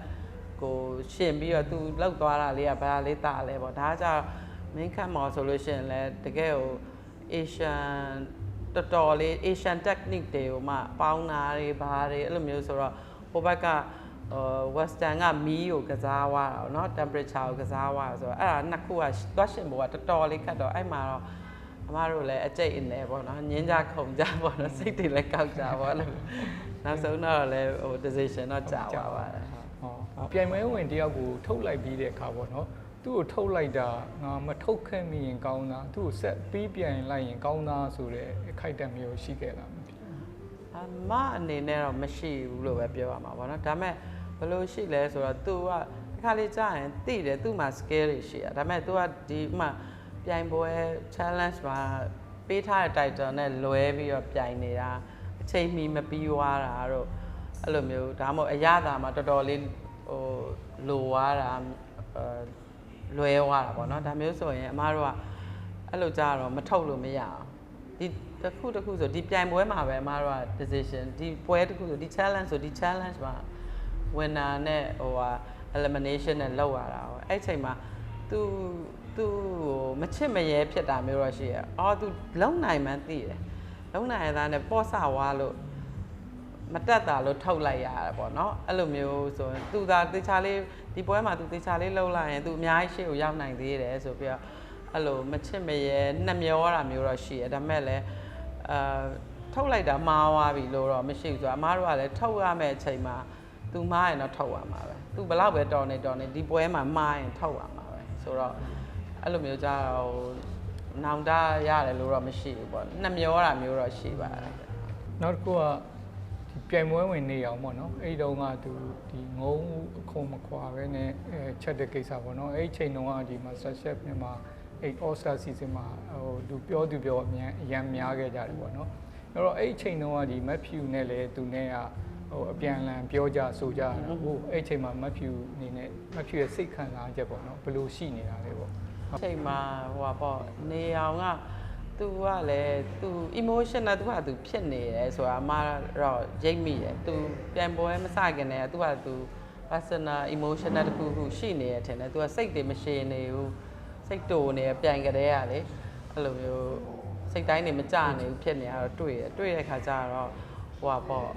ကိုရှင်ပြီးတော့သူလောက်သွားတာလေးကဘာလေးတာလဲပေါ့ဒါကကြမင်းခန့်မော်ဆိုလို့ရှိရင်လည်းတကယ်ကို Asian တော်တော်လေး Asian technique တွေကိုမှပေါင်းတာတွေဘာတွေအဲ့လိုမျိုးဆိုတော့ဟိုဘက်ကWestern ကမီးကိုကစားသွားတာเนาะ temperature ကိုကစားသွားတာဆိုတော့အဲ့ဒါနှစ်ခုကသွားရှင်ဘောကတော်တော်လေးခက်တော့အဲ့မှာတော့အမတို့လည်းအကျိတ်အနေပေါ့နော်ညင်းကြခုံကြပေါ့နော်စိတ်တွေလည်းကောက်ကြပေါ့လို့နောက်ဆုံးတော့လည်းဟို decision တော့ကြာသွားပါတယ်ဟောပြိုင်ပွဲဝင်တယောက်ကိုထုတ်လိုက်ပြီးတဲ့အခါပေါ့နော်သူ့ကိုထုတ်လိုက်တာငါမထုတ်ခဲ့မိရင်ကောင်းတာသူ့ကိုဆက်ပြီးပြန်လိုက်ရင်ကောင်းတာဆိုတဲ့အခိုက်အတန့်မျိုးရှိခဲ့လားမသိဘူးအမအနေနဲ့တော့မရှိဘူးလို့ပဲပြောရမှာပေါ့နော်ဒါပေမဲ့ဘယ်လိုရှိလဲဆိုတော့ तू ကတစ်ခါလေးကြာရင်သိတယ်သူ့မှာ skill တွေရှိတာဒါပေမဲ့ तू ကဒီမှာပြိုင်ပွဲ challenge မှာပေးထားတဲ့ title နဲ့လွဲပြီးတော့ပြိုင်နေတာအချိန်မီမပြီးသွားတာတော့အဲ့လိုမျိုးဒါမှမဟုတ်အရသာမှာတော်တော်လေးဟိုလိုသွားတာလွဲသွားတာပေါ့နော်ဒါမျိုးဆိုရင်အမားတို့ကအဲ့လိုကြတော့မထုတ်လို့မရအောင်ဒီတစ်ခုဆိုဒီပြိုင်ပွဲမှာပဲအမားတို့က decision ဒီပွဲတစ်ခုဆိုဒီ challenge ဆိုဒီ challenge မှာ winner နဲ့ဟိုဟာ elimination နဲ့လောက်ရတာပေါ့အဲ့အချိန်မှာ သူဟိုမချစ်မရဲဖြစ်တာမျိုးတော့ရှိရအော် तू လုံနိုင်မှန်းသိတယ်လုံနိုင်ရတာနဲ့ပေါ့ဆဝါလို့မတက်တာလို့ထုတ်လိုက်ရတာပေါ့နော်အဲ့လိုမျိုးဆိုရင် तू သာတေချာလေးဒီပွဲမှာ तू တေချာလေးလှုပ်လိုက်ရင် तू အများကြီးရှေ့ကိုရောက်နိုင်သေးတယ်ဆိုပြီးတော့အဲ့လိုမချစ်မရဲနှမျောတာမျိုးတော့ရှိရဒါပေမဲ့လည်းထုတ်လိုက်တာမှားသွားပြီလို့တော့မရှိဘူးဆိုတော့အမားတို့ကလည်းထုတ်ရမယ့်အချိန်မှာ तू မှားရင်တော့ထုတ်ရမှာပဲ तू ဘလောက်ပဲတော်နေဒီပွဲမှာမှားရင်ထုတ်ရမှာပဲဆိုတော့အဲ့လိုမျိုးကြတော့နောင်တရတယ်လို့တော့မရှိဘူးပေါ့နှမျောတာမျိုးတော့ရှိပါတယ်နောက်တစ်ခုကဒီပြိုင်ပွဲဝင်နေအောင်ပေါ့နော်အဲ့တုန်းကသူဒီငုံအခုံမခွာပဲနဲ့ချက်တဲ့ကိစ္စပေါ့နော်အဲ့ချိန်တုန်းကဒီမှာ Chef မြန်မာအဲ့ All Star Season မှာဟိုသူပြောအများများခဲ့ကြတယ်ပေါ့နော်အဲ့တော့အဲ့ချိန်တုန်းကဒီ Matthew နဲ့လည်းသူနဲ့ကဟိုအပြန်အလှန်ပြောကြဆိုကြတာဟိုအဲ့ချိန်မှာ Matthew အနေနဲ့ Matthew ရဲ့စိတ်ခံစားချက်ပေါ့နော်ဘယ်လိုရှိနေတာလဲပေါ့အချိန်မှာဟိုပါပေါ့နေအောင်က तू ကလည်း तू emotion နဲ့ तू က तू ဖြစ်နေတယ်ဆိုတာအမတော့ရိပ်မိတယ် तू ပြန်ပွဲမစခင်တည်းက तू က तू personal emotional တခုခုရှိနေတယ်ထင်တယ် तू ကစိတ်တွေမရှည်နေဘူးစိတ်တိုနေပြိုင်ကြတဲ့ကလေအဲ့လိုမျိုးစိတ်တိုင်းတွေမကြနေဘူးဖြစ်နေရတော့တွေ့တဲ့ခါကျတော့ဟိုပါပေါ့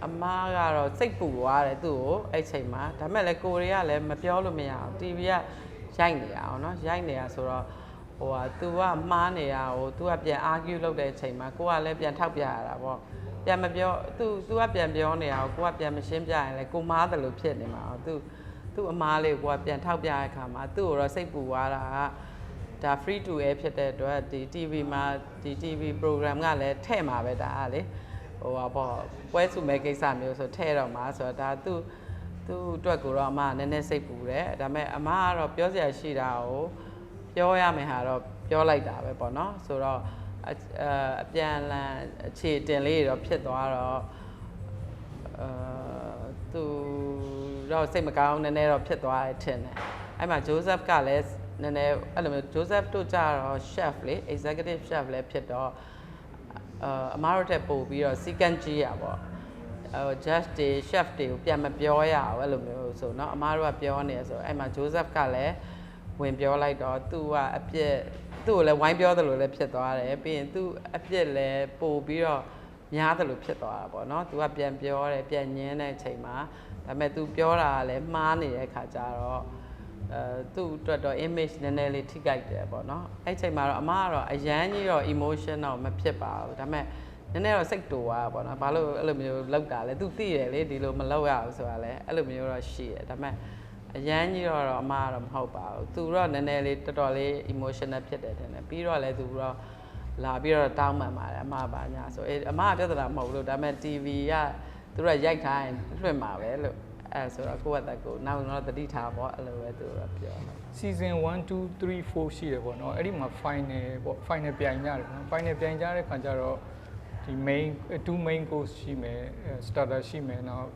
အမားကတော့စိတ်ပူသွားတယ်သူ့ကိုအဲ့ချိန်မှာဒါပေမဲ့လည်းကိုရီးယားလည်းမပြောလို့မရအောင် TV ကရိုက်နေရအောင်เนาะရိုက်နေရဆိုတော့ဟိုဟာ तू ကမှားနေရဟို तू ကပြန် argue လုပ်တဲ့အချိန်မှာကိုကလည်းပြန်ထောက်ပြရတာပေါ့ပြန်မပြော तू ကပြန်ပြောနေရအောင်ကိုကပြန်မရှင်းပြရင်လည်းကိုမားတယ်လို့ဖြစ်နေမှာ तू အမားလေးကိုကပြန်ထောက်ပြရတဲ့အခါမှာသူ့ကိုတော့စိတ်ပူသွားတာဒါ free to air ဖြစ်တဲ့အတွက်ဒီ TV မှာဒီ TV program ကလည်းထဲ့မှာပဲဒါကလေဟိုပါပေါ့ပွဲစုမဲ့ကိစ္စမျိုးဆိုထဲ့တော့မှာဆိုတော့ဒါသူ့အတွက်ကိုတော့အမကနည်းနည်းစိတ်ပူတယ်ဒါပေမဲ့အမကတော့ပြောစရာရှိတာကိုပြောရမယ်ဟာတော့ပြောလိုက်တာပဲပေါ့နော်ဆိုတော့အပြန်အလှန်အခြေတင်လေးတွေတော့ဖြစ်သွားတော့သူတော့စိတ်မကောင်းနည်းနည်းတော့ဖြစ်သွားတယ်ထင်တယ်အဲ့မှာဂျိုးဇက်ကလည်း နည်းနည်းအဲ့လိုမျိုး Joseph တို့ကြတော့ chef လေ executive chef လည်းဖြစ်တော့အမားတို့တက်ပို့ပြီးတော့စီကန်းကြီးရပေါ့just တွေ chef တွေကိုပြန်မပြောရအောင်အဲ့လိုမျိုးဆိုเนาะအမားတို့ကပြောနေဆိုအဲ့မှာ Joseph ကလည်းဝင်ပြောလိုက်တော့သူကအပြစ်သူ့ကိုလည်းဝိုင်းပြောတယ်လို့လည်းဖြစ်သွားတယ်ပြီးရင်သူအပြစ်လည်းပို့ပြီးတော့များတယ်လို့ဖြစ်သွားတာပေါ့เนาะသူကပြန်ပြောတယ်ပြန်ညင်းတဲ့အချိန်မှာဒါပေမဲ့သူပြောတာကလည်းမှားနေတဲ့ခါကျတော့သူ့အတွက်တော့ image နည်းနည်းလေးထိခိုက်တယ်ပေါ့เนาะအဲ့ချိန်မှာတော့အမကတော့အရန်ကြီးတော့ emotion တော့မဖြစ်ပါဘူးဒါပေမဲ့နည်းနည်းတော့စိတ်တူသွားပေါ့နော်ဘာလို့အဲ့လိုမျိုးလောက်တာလဲသူသိတယ်လေဒီလိုမလောက်ရဘူးဆိုတာလဲအဲ့လိုမျိုးတော့ရှိတယ်ဒါပေမဲ့အရန်ကြီးတော့အမကတော့မဟုတ်ပါဘူးသူတော့နည်းနည်းလေးတော်တော်လေး emotional ဖြစ်တယ်တဲ့ပြီးတော့လဲသူတော့လာပြီးတော့တောင်းပန်ပါတယ်အမပါညာဆိုအမကပြဿနာမဟုတ်လို့ဒါပေမဲ့ TV ကသူတို့ရိုက်ထားရင်လွှင့်မှာပဲလို့အဲ့ဆိုတော့ကိုယ့်ဘက်ကိုနောက်တော့တတိထားပေါ့အဲ့လိုပဲသူတို့ပြော season 1 2 3 4ရှိတယ်ပေါ့နော်အဲ့ဒီမှာ final ပေါ့ final ပြိုင်ကြတယ်နော် final ပြိုင်ကြတဲ့ခါကျတော့ဒီ main course ရှိမယ် starter ရှိမယ်နောက်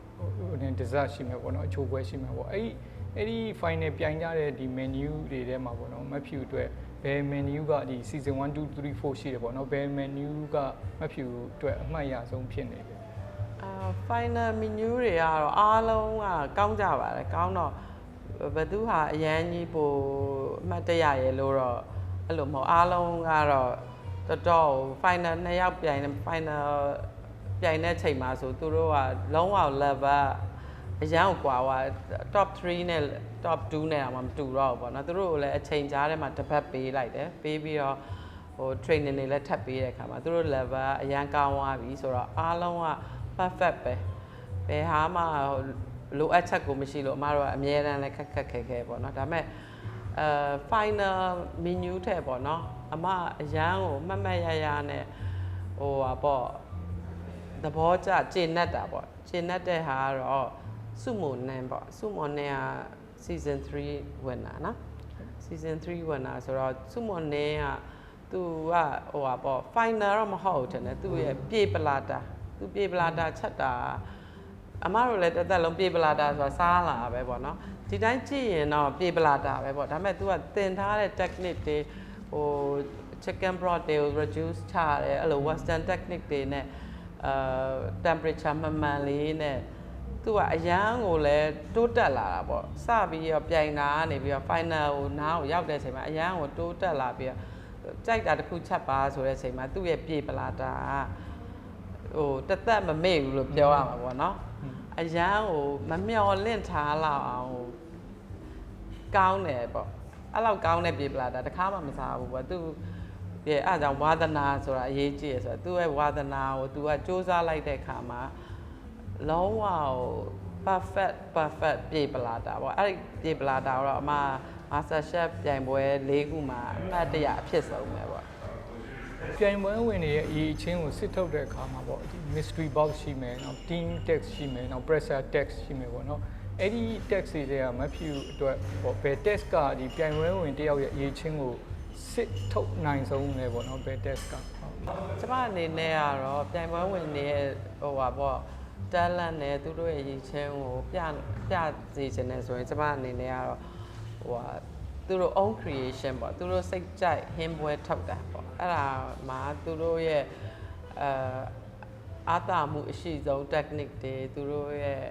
dessert ရှိမယ်ပေါ့နော်အချိုပွဲရှိမယ်ပေါ့အဲ့ဒီ final ပြိုင်ကြတဲ့ဒီ menu တွေထဲမှာပေါ့နော်မဖြူအတွက်ဘယ် menu ကဒီ season 1 2 3 4ရှိတယ်ပေါ့နော်ဘယ် menu ကမဖြူအတွက်အမှတ်ရဆုံးဖြစ်နေတယ်final menu တွေကတော့အားလုံးကကောင်းကြပါတယ်ကောင်းတော့ဘယ်သူဟာအရန်ကြီးပိုအမှတ်တရရဲလို့တော့အဲ့လိုမဟုတ်အားလုံးကတော့တော်တော် final 2ယောက်ပြိုင်တယ် final ပြိုင်တဲ့ချိန်မှာဆိုသူတို့ကလုံးဝ level အရန်ကိုကွာသွား top 3နဲ့ top 2နဲ့တော့မတူတော့ဘူးပေါ့နော်သူတို့လည်းအချိန်ကြားထဲမှာတစ်ပတ်ပေးလိုက်တယ်ပေးပြီးတော့training တွေလည်းထပ်ပေးတဲ့အခါမှာသူတို့ level အရန်ကောင်းသွားပြီဆိုတော့အားလုံးကperfect ပဲဘယ်ဟာမှလိုအပ်ချက်ကိုမရှိလို့အမတို့ကအများတန်းလည်းခက်ခဲပေါ့နော်ဒါပေမဲ့final menu ထဲပေါ့နော်အမအရန်ကိုမှတ်ရနဲ့ဟာပေါ့သဘောကျကျေနပ်တာပေါ့ကျေနပ်တဲ့ဟာကတော့စုမုံနန်းပေါ့စုမုံနန်းက season 3 winner နော် season 3 winner ဆိုတော့စုမုံနန်းကသူကဟာပေါ့ final တော့မဟုတ်ဘူးတဲ့သူရဲ့ပြေပလာတာသူပြေပလာတာချက်တာအမတို့လည်းတစ်သက်လုံးပြေပလာတာဆိုတာစားလာပဲပေါ့နော်ဒီတိုင်းကြည့်ရင်တော့ပြေပလာတာပဲပေါ့ဒါပေမဲ့ तू ကသင်ထားတဲ့ technique တွေchicken broth တွေကို reduce ချတယ်အဲ့လို western technique တွေနဲ့temperature မှန်လေးနဲ့ तू ကအရန်ကိုလည်းတိုးတက်လာတာပေါ့စပြီးတော့ပြိုင်တာကနေပြီးတော့ final ကိုနားကိုရောက်တဲ့အချိန်မှာအရန်ကိုတိုးတက်လာပြီးတော့ကြိုက်တာတစ်ခုချက်ပါဆိုတဲ့အချိန်မှာသူ့ရဲ့ပြေပလာတာတသက်မမေ့ဘူးလို့ပြောရမှာပေါ့နော်အရန်ကိုမမျော်လင့်ထားလောက်အောင်ကောင်းတယ်ပေါ့အဲ့လောက်ကောင်းတဲ့ပြေပလာတာတခါမှမစားဘူးပေါ့သူရဲ့အဲ့ကြောင့်ဝါသနာဆိုတာအရေးကြီးရယ်ဆိုတော့သူ့ရဲ့ဝါသနာကို तू ကစူးစမ်းလိုက်တဲ့အခါမှာလုံးဝ perfect ပြေပလာတာပေါ့အဲ့ဒီပြေပလာတာတော့အမ Master Chef ပြိုင်ပွဲ၄ခုမှာအမှတ်တရအဖြစ်ဆုံးပဲပေါ့ပြိုင်ပွဲဝင်တွေရဲ့အရေးချင်းကိုစစ်ထုတ်တဲ့အခါမှာပေါ့ဒီ mystery box ရှိမယ်နောက် team text ရှိမယ်နောက် pressure text ရှိမယ်ပေါ့နော်အဲ့ဒီ text တွေကမဖြူအတွက်ပေါ့ဘယ် text ကဒီပြိုင်ပွဲဝင်တယောက်ရဲ့အရေးချင်းကိုစစ်ထုတ်နိုင်ဆုံးလဲပေါ့နော်ဘယ် text ကကျမအနေနဲ့ကတော့ပြိုင်ပွဲဝင်တွေရဲ့ဟာပေါ့ talent နဲ့သူတို့ရဲ့အရေးချင်းကိုပြစေချင်တယ်ဆိုရင်ကျမအနေနဲ့ကတော့သူတို့ own creation ပေါ့သူတို့စိတ်ကြိုက်ဟင်းပွဲထုတ်တာပေါ့အဲ့ဒါမှာသူတို့ရဲ့အားသာမှုအရှိဆုံး technique တွေသူတို့ရဲ့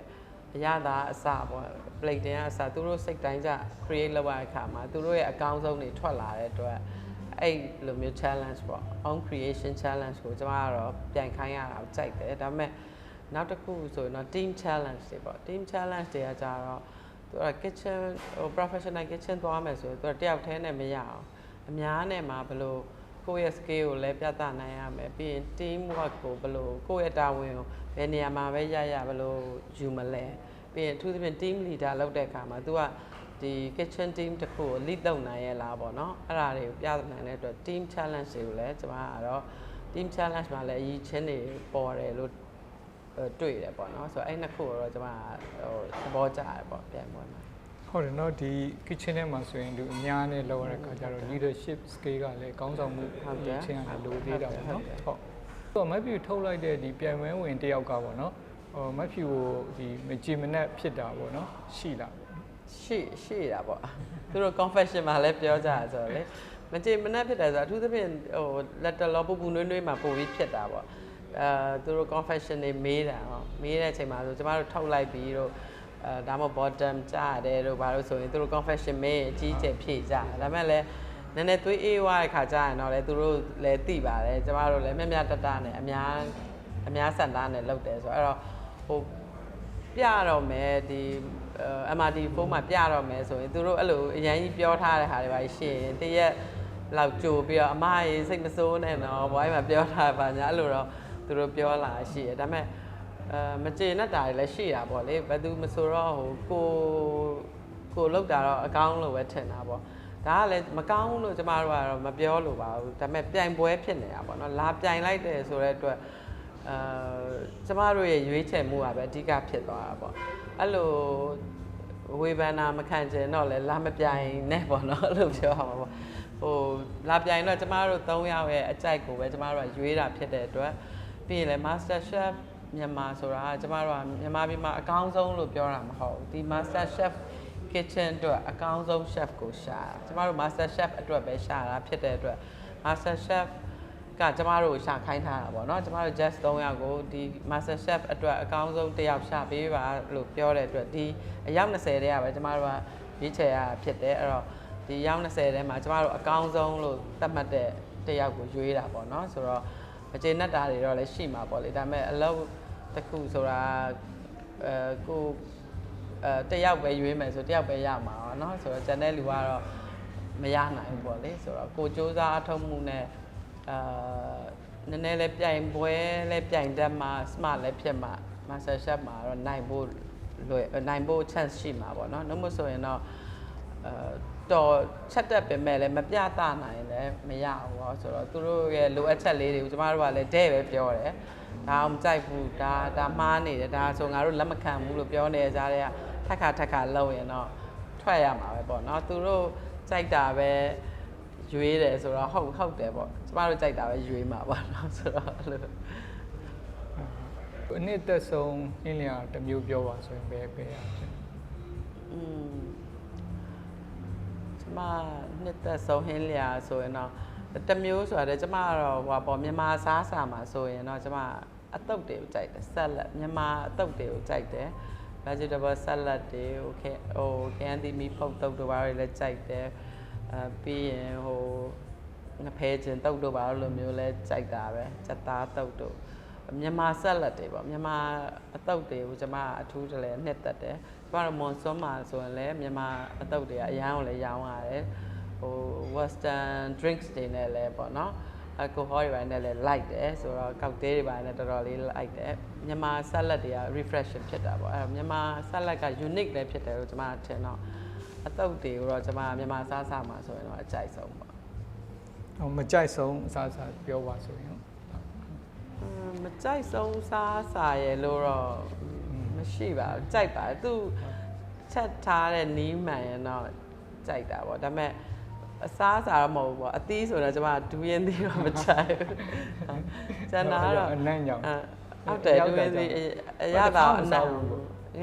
အရသာအစပေါ့ plate တင်အစသူတို့စိတ်တိုင်းကြ create လုပ်ရတဲ့အခါမှာသူတို့ရဲ့အကောင်းဆုံးတွေထွက်လာတဲ့အတွက်အဲ့လိုမျိုး challenge ပေါ့ own creation challenge ကိုကျမကတော့ပြန်ခိုင်းရတာကြိုက်တယ်ဒါပေမဲ့နောက်တစ်ခုဆိုရင်တော့ team challenge တွေပေါ့ team challenge တွေကကြတော့သူက kitchen professional kitchen သွားမယ်ဆိုရင်သူကတယောက်တည်းနဲ့မရအောင်အများနဲ့မှာဘယ်လိုကိုယ့်ရဲ့ skill ကိုလည်းပြသနိုင်ရမယ်ပြီးရင် team work ကိုဘယ်လိုကိုယ့်ရဲ့တာဝန်ကိုဘယ်နေရာမှာပဲရဘယ်လိုယူမလဲပြီးရင်အထူးသဖြင့် team leader လုပ်တဲ့အခါမှာသူကဒီ kitchen team တစ်ခုကို lead လုပ်နိုင်ရလားပေါ့နော်အဲ့ဒါတွေကိုပြသနိုင်တဲ့အတွက် team challenge တွေကိုလည်းကျွန်မကတော့ team challenge မှာလည်းအရေးချင်းတွေပေါ်တယ်လို့တွေ့တယ်ပေါ့နော်ဆိုတော့အဲ့နှစ်ခုတော့ကျွန်မသဘောကျတယ်ပေါ့ပြန်ပေါ်မှာဟုတ်တယ်နော်ဒီ kitchen ထဲမှာဆိုရင်သူအများနဲ့လောက်ရတဲ့ခါကျတော့ leadership skill ကလည်းကောင်းဆောင်မှုချင်းကလိုသေးတာပေါ့နော်ဟုတ်တော့မက်ဖြူထုတ်လိုက်တဲ့ဒီပြိုင်ပွဲဝင်တယောက်ကပေါ့နော်မက်ဖြူကိုဒီမကြည်မနက်ဖြစ်တာပေါ့နော်ရှိလား ရှိတာပေါ့သူတို့ confession မှာလည်းပြောကြရဆိုတော့လေမကြည်မနှက်ဖြစ်တယ်ဆိုတော့အထူးသဖြင့်ဟိုလက်တလောပူပူနွေးနွေးမှာပို့ပြီးဖြစ်တာပေါ့သူတို့ confession တွေမေးတာဟောမေးတဲ့အချိန်မှာဆိုကျမတို့ထုတ်လိုက်ပြီးတော့ဒါမှမဟုတ် bottom ကြားတယ်တို့ဘာလို့ဆိုရင်သူတို့ confession မေးအကြီးကျယ်ဖြေကြဒါပေမဲ့လည်းနည်းနည်းသွေးအေးွားတဲ့ခါကျရင်တော့လေသူတို့လည်းသိပါတယ်ကျမတို့လည်းမျက်မျက်တတနဲ့အများစံသားနဲ့လုပ်တယ်ဆိုတော့အဲ့တော့ဟိုပြတော့မယ်ဒီ MRT ဖုန်းမှာပြတော့မယ်ဆိုရင်သူတို့အဲ့လိုအရင်ကြီးပြောထားတဲ့ဟာတွေပါရှင်းတရက်လောက်ကြိုပြီးတော့အမကြီးစိတ်မဆိုးနဲ့နော်ဘွားကြီးမှာပြောထားပါညာအဲ့လိုတော့သူတို့ပြောလာရှိတယ်ဒါပေမဲ့မကျေနပ်တာတွေလည်းရှိတာပေါ့လေဘယ်သူမဆိုတော့ဟိုကိုလောက်တာတော့အကောင်းလို့ပဲထင်တာပေါ့ဒါကလည်းမကောင်းလို့ကျမတို့ကတော့မပြောလို့ပါဘူးဒါပေမဲ့ပြိုင်ပွဲဖြစ်နေတာပေါ့နော်လာပြိုင်လိုက်တယ်ဆိုတဲ့အတွက်ကျမတို့ရဲ့ရွေးချယ်မှုကပဲအဓိကဖြစ်သွားတာပေါ့အဲ့လိုဝေဖန်တာမခံချင်တော့လဲလာမပြိုင်နဲ့ပေါ့နော်အဲ့လိုပြောအောင်ပေါ့ဟိုလာပြိုင်တော့ကျမတို့3ယောက်ရဲ့အကြိုက်ကိုပဲကျမတို့ကရွေးတာဖြစ်တဲ့အတွက်ပြီးရင်လည်း Master Chef မြန်မာဆိုတာကျမတို့ကမြန်မာပြည်မှာအကောင်းဆုံးလို့ပြောတာမဟုတ်ဘူးဒီ Master Chef kitchen အတွက်အကောင်းဆုံး chef ကိုရှာတာကျမတို့ Master Chef အတွက်ပဲရှာတာဖြစ်တဲ့အတွက် Master Chef ကကျမတို့ရှာခိုင်းထားတာပေါ့နော်ကျမတို့ just 3ယောက်ကိုဒီ Master Chef အတွက်အကောင်းဆုံးတစ်ယောက်ရှာပေးပါလို့ပြောတဲ့အတွက်ဒီအယောက်20တည်းကပဲကျမတို့ကရွေးချယ်ရဖြစ်တယ်အဲ့တော့ဒီအယောက်20ထဲမှာကျမတို့အကောင်းဆုံးလို့သတ်မှတ်တဲ့တစ်ယောက်ကိုရွေးတာပေါ့နော်ဆိုတော့မကျေနပ်တာတွေတော့လည်းရှိမှာပေါ့လေဒါပေမဲ့အလုပ်တစ်ခုဆိုတာကိုတယောက်ပဲရွေးမယ်ဆိုတယောက်ပဲရမှာเนาะဆိုတော့ကျန်တဲ့လူကတော့မရနိုင်ဘူးပေါ့လေဆိုတော့ကိုစူးစမ်းအထောက်မှုနဲ့နည်းနည်းလေးပြိုင်ပွဲလေးပြိုင်တတ်မှာ smart လည်းဖြစ်မှာ Master Chef မှာတော့နိုင်ဖို့ chance ရှိမှာပေါ့เนาะနှုတ်မဆိုရင်တော့တော်ချက်တက်ပင်မဲ့လည်းမပြသနိုင်လည်းမရဘူးပေါ့ဆိုတော့သူတို့ရဲ့လိုအပ်ချက်လေးတွေကိုကျမတို့ကလည်းတဲ့ပဲပြောတယ်ဒါအောင်မကြိုက်ဘူးဒါမှားနေတယ်ဒါဆိုငါတို့လက်မခံဘူးလို့ပြောနေကြတဲ့ထက်ခါလောက်ရင်တော့ထွက်ရမှာပဲပေါ့နော်သူတို့ကြိုက်တာပဲရွေးတယ်ဆိုတော့ဟုတ်တယ်ပေါ့ကျမတို့ကြိုက်တာပဲရွေးမှာပေါ့နော်ဆိုတော့အဲ့လိုအနှစ်သက်ဆုံးအင်းလျာတစ်မျိုးပြောပါဆိုရင်ဘယ်ရဖြစ်ကျမနှစ်သက်ဆုံးဟင်းလျာဆိုရင်တော့တစ်မျိုးဆိုတော့ကျမကတော့ဟိုပေါ့မြန်မာစားစာမှာဆိုရင်တော့ကျမအတုပ်တွေကိုကြိုက်တယ်ဆက်လက်မြန်မာအတုပ်တွေကိုကြိုက်တယ်vegetable salad တွေဟို candy မီဖုတ်တုပ်တို့ဘာတွေလည်းကြိုက်တယ်ပြီးရင်ဟိုငဖဲချင်းတုပ်တို့ဘာလို့လိုမျိုးလဲကြိုက်တာပဲစက်သားတုပ်တို့မြန်မာ salad တွေပေါ့မြန်မာအတုပ်တွေကိုကျွန်မအထူးတလဲနှစ်သက်တယ်ကျမတို့မွန်စွန်းမှာဆိုရင်လည်းမြန်မာအတုပ်တွေကအရန်ကိုလည်းရောင်းရတယ်ဟို western drinks တွေနဲ့လည်းပေါ့နော်alcohol တွေနဲ့လည်း like တယ်ဆိုတော့ cocktail တွေပါနဲ့တော်တော်လေး like တယ်မြန်မာ salad တွေက refreshing ဖြစ်တာပေါ့အဲ့တော့မြန်မာ salad က unique လည်းဖြစ်တယ်လို့ကျွန်မထင်တော့အတုပ်တွေကိုတော့ကျွန်မမြန်မာစားစာမှာဆိုရင်တော့အကြိုက်ဆုံးပေါ့ဟိုမကြိုက်ဆုံးအစားအစာပြောပါဆိုရင်မကြိုက်ဆုံးစားစာရဲ့လို့တော့မရှိပါဘူးကြိုက်ပါတယ်သူချက်ထားတဲ့နီးမှန်ရင်တော့ကြိုက်တာပေါ့ဒါပေမဲ့အစားအစာတော့မဟုတ်ဘူးပေါ့အသီးဆိုတော့ကျွန်မဒူးရင်သီးတော့မကြိုက်ဘူးကျန်တာတော့အနံ့ကြောင်ဟုတ်တယ်ဒူးရင်သီးအရသာအနံ့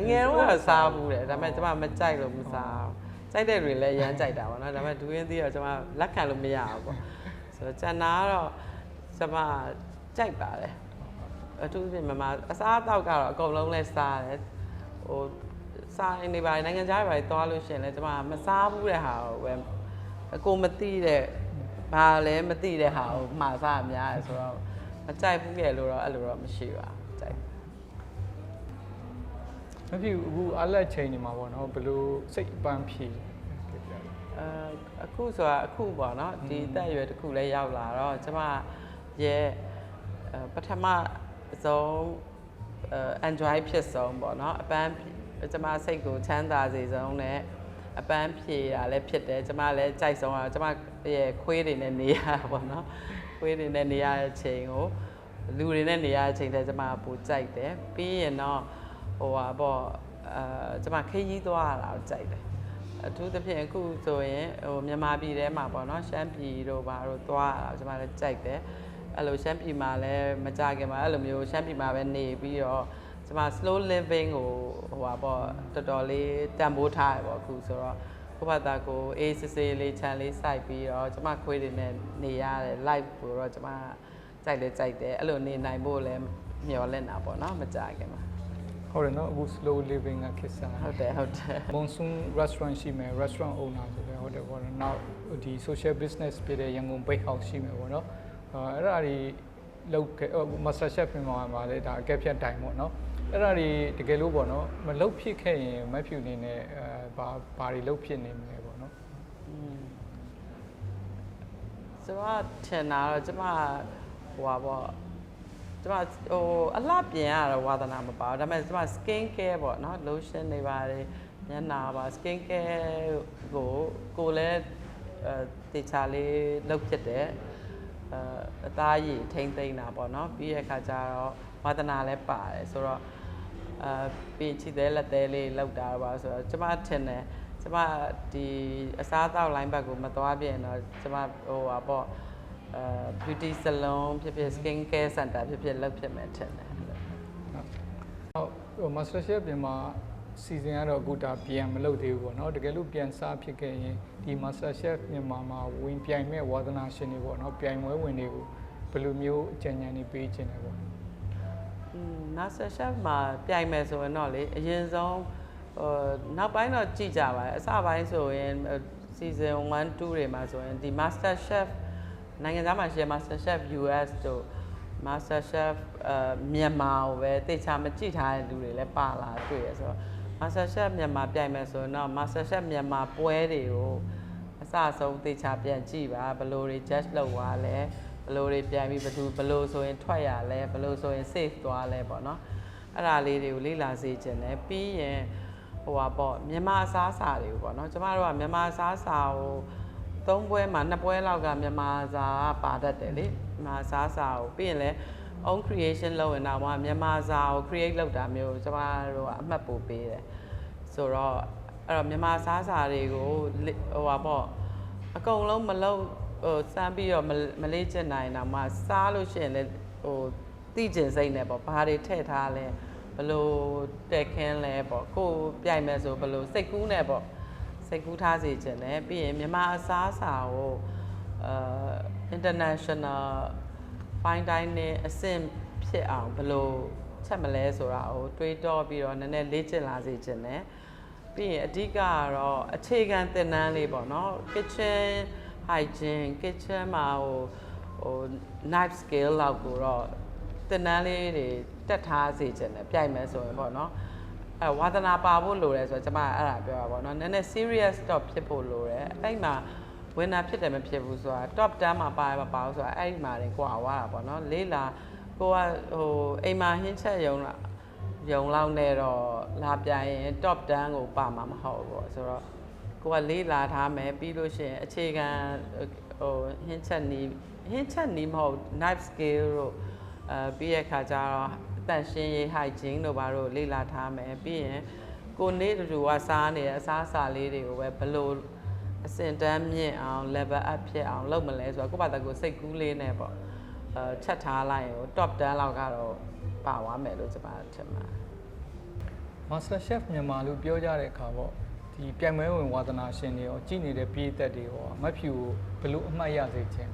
ငယ်တော့စားဘူးတယ်ဒါပေမဲ့ကျွန်မမကြိုက်လို့မစားဘူးကြိုက်တဲ့တွေလည်းရမ်းကြိုက်တာပေါ့နော်ဒါပေမဲ့ဒူးရင်သီးတော့ကျွန်မလက်ခံလို့မရဘူးပေါ့ဆိုတော့ကျန်တာတော့ကျွန်မကြိုက်ပါတယ်အထူးသဖြင့်မအစားအသောက်ကတော့အကုန်လုံးလဲစားတယ်ဟိုစားနေပါတယ်နိုင်ငံခြားတွေသွားလို့ရှိရင်လဲကျွန်မမစားဘူးတဲ့ဟာကိုပဲအကိုမသိတဲ့ဘာလဲမသိတဲ့ဟာကိုမှားစားအများတယ်ဆိုတော့မကြိုက်ဘူးရဲ့လို့တော့အဲ့လိုတော့မရှိပါဘူးကြိုက်မဖြစ်ဘူးအခုအလက်ချိန်နေမှာပေါ့နော်ဘယ်လိုစိတ်အပန်းဖြေအခုဆိုတာအခုပေါ့နော်ဒီတက်ရွယ်တစ်ခုလဲရောက်လာတော့ကျွန်မရဲ့ပထမဆုံး enjoy ဖြစ်ဆုံးပေါ့နော်အပန်းကျွန်မစိတ်ကိုချမ်းသာစေဆုံးနဲ့အပန်းဖြေတာလည်းဖြစ်တယ်ကျွန်မလည်းကြိုက်ဆုံးအောင်ကျွန်မရဲ့ခွေးတွေနဲ့နေရတာပေါ့နော်ခွေးတွေနဲ့နေရတဲ့ချိန်ကိုလူတွေနဲ့နေရတဲ့ချိန်တည်းကျွန်မပိုကြိုက်တယ်ပြီးရင်တော့ဟိုပါပေါ့ကျွန်မခရီးသွားတာကိုကြိုက်တယ်အထူးသဖြင့်အခုဆိုရင်ဟိုမြန်မာပြည်ထဲမှာပေါ့နော်ရှမ်းပြည်တို့ဘာတို့သွားတာကျွန်မလည်းကြိုက်တယ်အဲ့လိုရှမ်းပြည်မှာလည်းမကြခင်မှာအဲ့လိုမျိုးရှမ်းပြည်မှာပဲနေပြီးတော့ ကျမ slow living ကိုဟိုပါပေါ့တော်တော်လေးတန်ဖိုးထားရပေါ့အခုဆိုတော့ကိုယ့်ဘာသာကိုအေးစစ်စစ်လေးချမ်းလေးစိုက်ပြီးတော့ကျမခွေးတွေနဲ့နေရတယ် live ကိုတော့ကျမကြိုက်တယ်အဲ့လိုနေနိုင်ဖို့လည်းမျှော်လင့်တာပေါ့နော်မကြခင်မှာဟုတ်တယ်နော်အခု slow living ကခေတ်စားဟုတ်တယ် Monsoon restaurant ရှိမယ် restaurant owner ဆိုတော့ဟုတ်တယ်ပေါ့နော်နောက်ဒီ social business ဖြစ်တဲ့ရန်ကုန် Bake House ရှိမယ်ပေါ့နော်အဲ့ဒါတွေလောက် Master Chef ပြင်မှာလည်းဒါအကဲဖြတ်တိုင်ပေါ့နော်အဲ့ဒါတွေတကယ်လို့ပေါ့နော်မလုတ်ဖြစ်ခဲ့ရင်မဖြူနေနဲ့ဘာတွေလုတ်ဖြစ်နေမလဲပေါ့နော်ကျမထင်တာတော့ကျမဟိုပါပေါ့ကျမဟိုအလှပြင်ရတော့ဝါသနာမပါဘူးဒါပေမဲ့ကျမ skin care ပေါ့နော် lotion တွေပါတယ်မျက်နှာပါ skin care ကိုလည်းတေချာလေးလုပ်ဖြစ်တယ်အသားရည်ထိမ့်သိမ့်တာပေါ့နော်ပြီးရခါကျတော့ဝါသနာလည်းပါတယ်ဆိုတော့ပြီးချီသေးလက်သေးလေးလောက်တာပါဆိုတော့ကျမထင်တယ်ကျမဒီအစားအသောက် line ဘက်ကိုမသွားပြင်တော့ကျမဟိုပါပေါ့beauty salon ဖြစ်ဖြစ် skin care center ဖြစ်ဖြစ်လုပ်ဖြစ်မယ်ထင်တယ်ဟုတ် Master Chef ပြင်မှာစီစဉ်ရတော့အခုဒါပြန်မလုပ်သေးဘူးပေါ့နော်တကယ်လို့ပြန်စားဖြစ်ခဲ့ရင်ဒီ Master Chef မြန်မာမှာဝင်ပြိုင်မဲ့ဝါသနာရှင်တွေပေါ့နော်ပြိုင်ပွဲဝင်တွေကိုဘယ်လိုမျိုးအကြံဉာဏ်တွေပေးခြင်းလဲပေါ့Master Chef မှာပြိုင်မယ်ဆိုရင်တော့လေအရင်ဆုံးနောက်ပိုင်းတော့ကြည့်ကြပါတယ်အစပိုင်းဆိုရင် season 1 2တွေမှာဆိုရင်ဒီ Master Chef နိုင်ငံသားမှာရှိတဲ့ Master Chef US တို့ Master Chef မြန်မာကိုပဲတေချာမကြည့်ထားတဲ့လူတွေလည်းပါလာတွေ့ရဆိုတော့ Master Chef မြန်မာပြိုင်မယ်ဆိုရင်တော့ Master Chef မြန်မာပွဲတွေကိုအစအဆုံးတေချာပြန်ကြည့်ပါဘယ်လိုတွေ judge လုပ်သွားလဲဘယ်လိုတွေပြိုင်ပြီးဘယ်လိုဆိုရင်ထွက်ရလဲဘယ်လိုဆိုရင် safe သွားလဲပေါ့နော်အဲ့ဒါလေးတွေကိုလေ့လာစေချင်တယ်ပြီးရင်ဟိုပါပေါ့မြန်မာအစားအစာတွေကိုပေါ့နော်ကျမတို့ကမြန်မာအစားအစာကို3ပွဲမှာ2ပွဲလောက်ကမြန်မာစာပါတတ်တယ်လေမြန်မာအစားအစာကိုပြီးရင်လည်း own creation လုပ်ရင်တော့မြန်မာစာကို create လုပ်တာမျိုးကျမတို့ကအမှတ်ပို့ပေးတယ်ဆိုတော့အဲ့တော့မြန်မာအစားအစာတွေကိုဟိုပါပေါ့အကုန်လုံးမလုပ်စမ်းပြီးတော့မလေးကျင်နိုင်တော့မှစားလို့ရှိရင်လည်းဟိုသိကျင်စိတ်နဲ့ပေါ့ဘာတွေထည့်ထားလဲဘလို့တက်ခင်းလဲပေါ့ကိုပြိုင်မယ်ဆိုဘလို့စိတ်ကူးနဲ့ပေါ့စိတ်ကူးထားစေချင်တယ်ပြီးရင်မြန်မာအစားအစာကိုinternational fine dining အဆင့်ဖြစ်အောင်ဘလို့ချက်မလဲဆိုတာကိုတွေးတောပြီးတော့နည်းနည်းလေ့ကျင့်လာစေချင်တယ်ပြီးရင်အဓိကကတော့အခြေခံသင်တန်းလေးပေါ့နော် kitchen hygiene kitchen မှာဟို knife skill လောက်ကိုတော့သင်တန်းလေးတွေတက်ထားစေချင်တယ်ပြိုင်မယ်ဆိုရင်ပေါ့နော်အဲဝါသနာပါဖို့လိုတယ်ဆိုတော့ကျွန်မအဲ့ဒါပြောတာပေါ့နော်နည်းနည်း serious top ဖြစ်ဖို့လိုတယ်အဲ့မှာwinner ဖြစ်တယ်မဖြစ်ဘူးဆိုတာ top 10မှာပါပါဘူးဆိုတာအဲ့ဒီမှာတင်ကွာသွားတာပေါ့နော်လေးလာကိုကဟိုအိမ်မှာဟင်းချက်ရုံလောက်နဲ့တော့လာပြိုင်ရင် top 10ကိုပါမှာမဟုတ်ဘူးပေါ့ဆိုတော့ကိုကလေးလာထားမယ်ပြီးလို့ရှိရင်အခြေခံဟိုဟင်းချက်နီးမဟုတ် knife skill တို့ပြီးရခါကျတော့တန့်ရှင်းရေး hygiene တို့ဘာလို့လေ့လာထားမယ်ပြီးရင်ကိုနေ့တူကစားနေတဲ့အစားအစာလေးတွေကိုပဲဘလို့အစင်တန်းမြင့်အောင် level up ဖြစ်အောင်လုပ်မလဲဆိုတော့ကိုယ့်ဘာသာကိုစိတ်ကူးလေးနဲ့ပေါ့ချက်ထားလိုက်ရင် top 10လောက်ကတော့ပါသွားမယ်လို့ကျွန်မထင်ပါတယ် Master Chef မြန်မာလို့ပြောကြတဲ့အခါပေါ့ဒီပြိုင်ပွဲဝင်ဝါသနာရှင်တွေရောကြည်နေတဲ့ပြည်သက်တွေရောမဖြူကိုဘယ်လိုအမှတ်ရစေခြင်း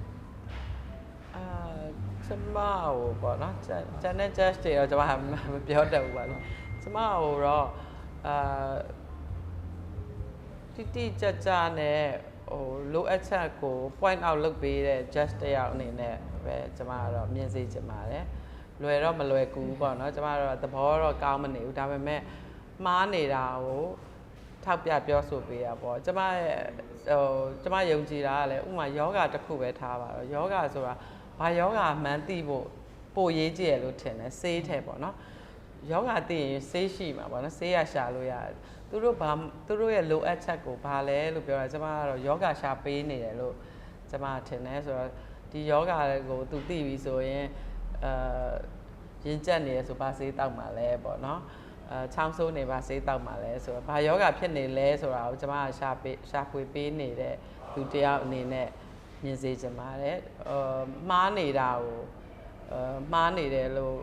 ကျမဟိုပေါ့နော်ကျန်တဲ့ judge တွေတော့ကျမမပြောတတ်ဘူးပါလို့ကျမဟိုတော့တိကျနဲ့ဟိုလိုအပ်ချက်ကို point out လုပ်ပေးတဲ့ judge တယောက်အနေနဲ့ပဲကျမကတော့မြင်စေချင်ပါတယ်လွယ်တော့မလွယ်ကူဘူးပေါ့နော်ကျမတော့သဘောတော့ကောင်းမနေဘူးဒါပေမဲ့မှားနေတာကိုထောက်ပြပြောဆိုပေးတာပေါ့ကျမရဲ့ကျမယုံကြည်တာကလည်းဥပမာယောဂတစ်ခုပဲထားပါတော့ယောဂဆိုတာဘာယောဂမှန်းသိဖို့ပိုရေးကြည့်ရလို့ထင်တယ်ဆေးထဲပေါ့နော်ယောဂသိရင်ဆေးရှိမှာပေါ့နော်ဆေးရရှာလို့ရတယ်သူတို့ရဲ့လိုအပ်ချက်ကိုဘာလဲလို့ပြောတာကျမကတော့ယောဂရှာပေးနေတယ်လို့ကျမထင်တယ်ဆိုတော့ဒီယောဂကိုသူသိပြီဆိုရင်ရင်ကျက်နေရဆိုဘာဆေးတောက်မှာလဲပေါ့နော်ချောင်းဆိုးနေပါဆေးတောက်မှာလဲဆိုတော့ဘာယောဂဖြစ်နေလဲဆိုတာကိုကျမကရှာဖွေပေးနေတဲ့လူတယောက်အနေနဲ့မြင်စေချင်ပါတယ်မှားနေတာကိုမှားနေတယ်လို့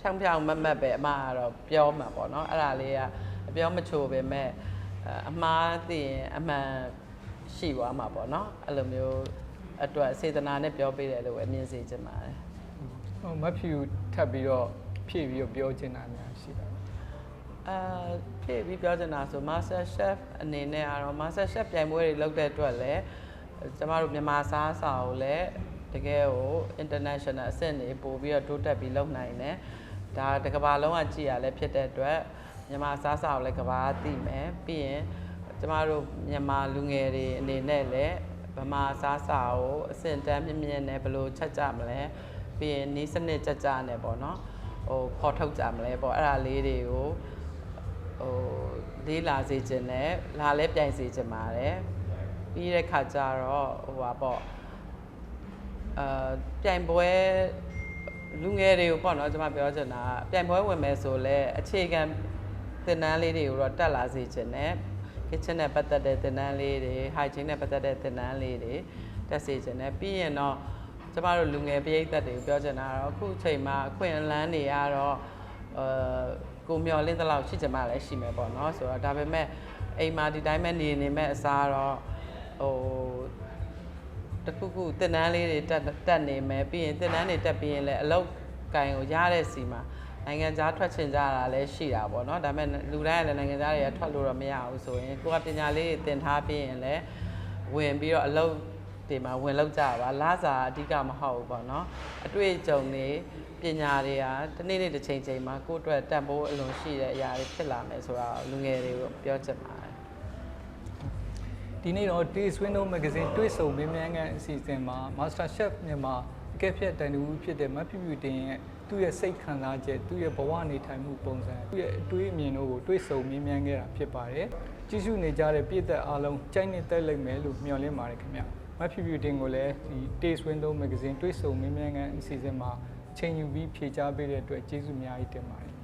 ဖြောင်းဖြောင်းမတ်မတ်ပဲအမကတော့ပြောမှာပေါ့နော်အဲ့ဒါလေးကအပြောမချိုပဲမဲ့အမှားသိရင်အမှန်ရှိသွားမှာပေါ့နော်အဲ့လိုမျိုးအတွက်စေတနာနဲ့ပြောပေးတယ်လို့ပဲမြင်စေချင်ပါတယ်မဖြူထပ်ပြီးတော့ဖြည့်ပြီးတော့ပြောချင်တာများရှိတာဖြည့်ပြီးပြောချင်တာဆို Master Chef အနေနဲ့ကတော့ Master Chef ပြိုင်ပွဲတွေလုပ်တဲ့အတွက်လည်းကျမတို့မြန်မာစားစာကိုလည်းတကယ်ကို international အဆင့်တွေပို့ပြီးတော့တိုးတက်ပြီးလုပ်နိုင်တယ်ဒါတစ်ကမ္ဘာလုံးကကြည်ရလဲဖြစ်တဲ့အတွက်မြန်မာစားစာကိုလည်းကမ္ဘာသိမယ်ပြီးရင်ကျမတို့မြန်မာလူငယ်တွေအနေနဲ့လည်းဗမာစားစာကိုအဆင့်တန်းမြင့်မြင့်နဲ့ဘယ်လိုချက်ကြမလဲပြီးရင်နီးစနစ်ကြကြနဲ့ပေါ့နော်ခေါ်ထုတ်ကြမလဲပေါ့အဲ့ဒါလေးတွေကိုလေးလာစေခြင်းနဲ့လာလဲပြိုင်စေခြင်းပါတယ်ပြီးတဲ့ခါကျတော့ပေါ့ပြိုင်ပွဲလူငယ်တွေကိုပေါ့နော်ကျွန်မပြောချင်တာပြိုင်ပွဲဝင်မယ်ဆိုလဲအခြေခံသင်တန်းလေးတွေကိုတော့တက်လာစေခြင်းနဲ့ kitchen နဲ့ပတ်သက်တဲ့သင်တန်းလေးတွေ hygiene နဲ့ပတ်သက်တဲ့သင်တန်းလေးတွေတက်စေခြင်းနဲ့ပြီးရင်တော့ကျမတို့လူငယ်ပရိသတ်တွေကိုပြောချင်တာတော့အခုချိန်မှာအခွင့်အလမ်းတွေကတော့ကိုမျော်လင့်တဲ့လောက်ရှိကြမှာလည်းရှိမယ်ပေါ့နော်ဆိုတော့ဒါပေမဲ့အိမ်မှာဒီတိုင်းပဲနေမဲ့အစားတော့တခုခုသင်တန်းလေးတွေတက်နေမယ်ပြီးရင်သင်တန်းတွေတက်ပြီးရင်လည်းအလုပ်ကိုင်ကိုရတဲ့စီမှာနိုင်ငံခြားထွက်ချင်ကြတာလည်းရှိတာပေါ့နော်ဒါပေမဲ့လူတိုင်းကလည်းနိုင်ငံခြားတွေကထွက်လို့တော့မရဘူးဆိုရင်ကိုကပညာလေးတွေသင်ထားပြီးရင်လည်းဝင်ပြီးတော့အလုပ်ဒီမှာဝင်လောက်ကြပါလစာအဓိကမဟုတ်ဘူးပေါ့နော်အတွေ့အကြုံတွေပညာတွေကတစ်နေ့တစ်ချိန်ချိန်မှာကိုယ့်အတွက်တန်ဖိုးအလွန်ရှိတဲ့အရာတွေဖြစ်လာမယ်ဆိုတာလူငယ်တွေကိုပြောချင်ပါတယ်ဒီနေ့တော့ Taste Window Magazine တွေ့ဆုံမေးမြန်းခန်းအစီအစဉ်မှာ Master Chef မြန်မာအကဲဖြတ်တန်တူဖြစ်တဲ့မဖြူဖြူတင်ရဲ့သူ့ရဲ့စိတ်ခံစားချက်သူ့ရဲ့ဘဝနေထိုင်မှုပုံစံသူ့ရဲ့အတွေးအမြင်တို့ကိုတွေ့ဆုံမေးမြန်းခဲ့တာဖြစ်ပါတယ်ကြည့်ရှုနေကြတဲ့ပြည်သက်အားလုံးကြိုက်နေတက်လိမ့်မယ်လို့မျှော်လင့်ပါတယ်ခင်ဗျမဖြူဖြူတင်ကိုလည်းဒီ Taste Window Magazine တွေ့ဆုံမေးမြန်းခန်းအစီအစဉ်မှာချိန်ယူပြီးဖြေကြားပေးတဲ့အတွက်ကျေးဇူးအများကြီးတင်ပါတယ်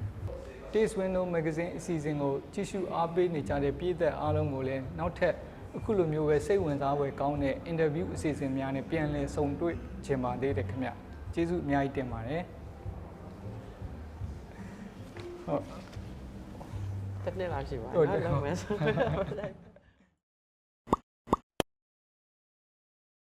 Taste Window Magazine အစီအစဉ်ကိုကြည့်ရှုအားပေးနေကြတဲ့ပြည်သက်အားလုံးကိုလည်းနောက်ထပ်အခုလိုမျိုးပဲစိတ်ဝင်စားဖွယ်ကောင်းတဲ့ interview အစီအစဉ်များနဲ့ပြန်လည်ဆုံတွေ့ချင်ပါသေးတယ်ခင်ဗျကျေးဇူးအများကြီးတင်ပါတယ်ဟုတ်တစ်နေ့လောက်ရှိပါနော်လုံးဝ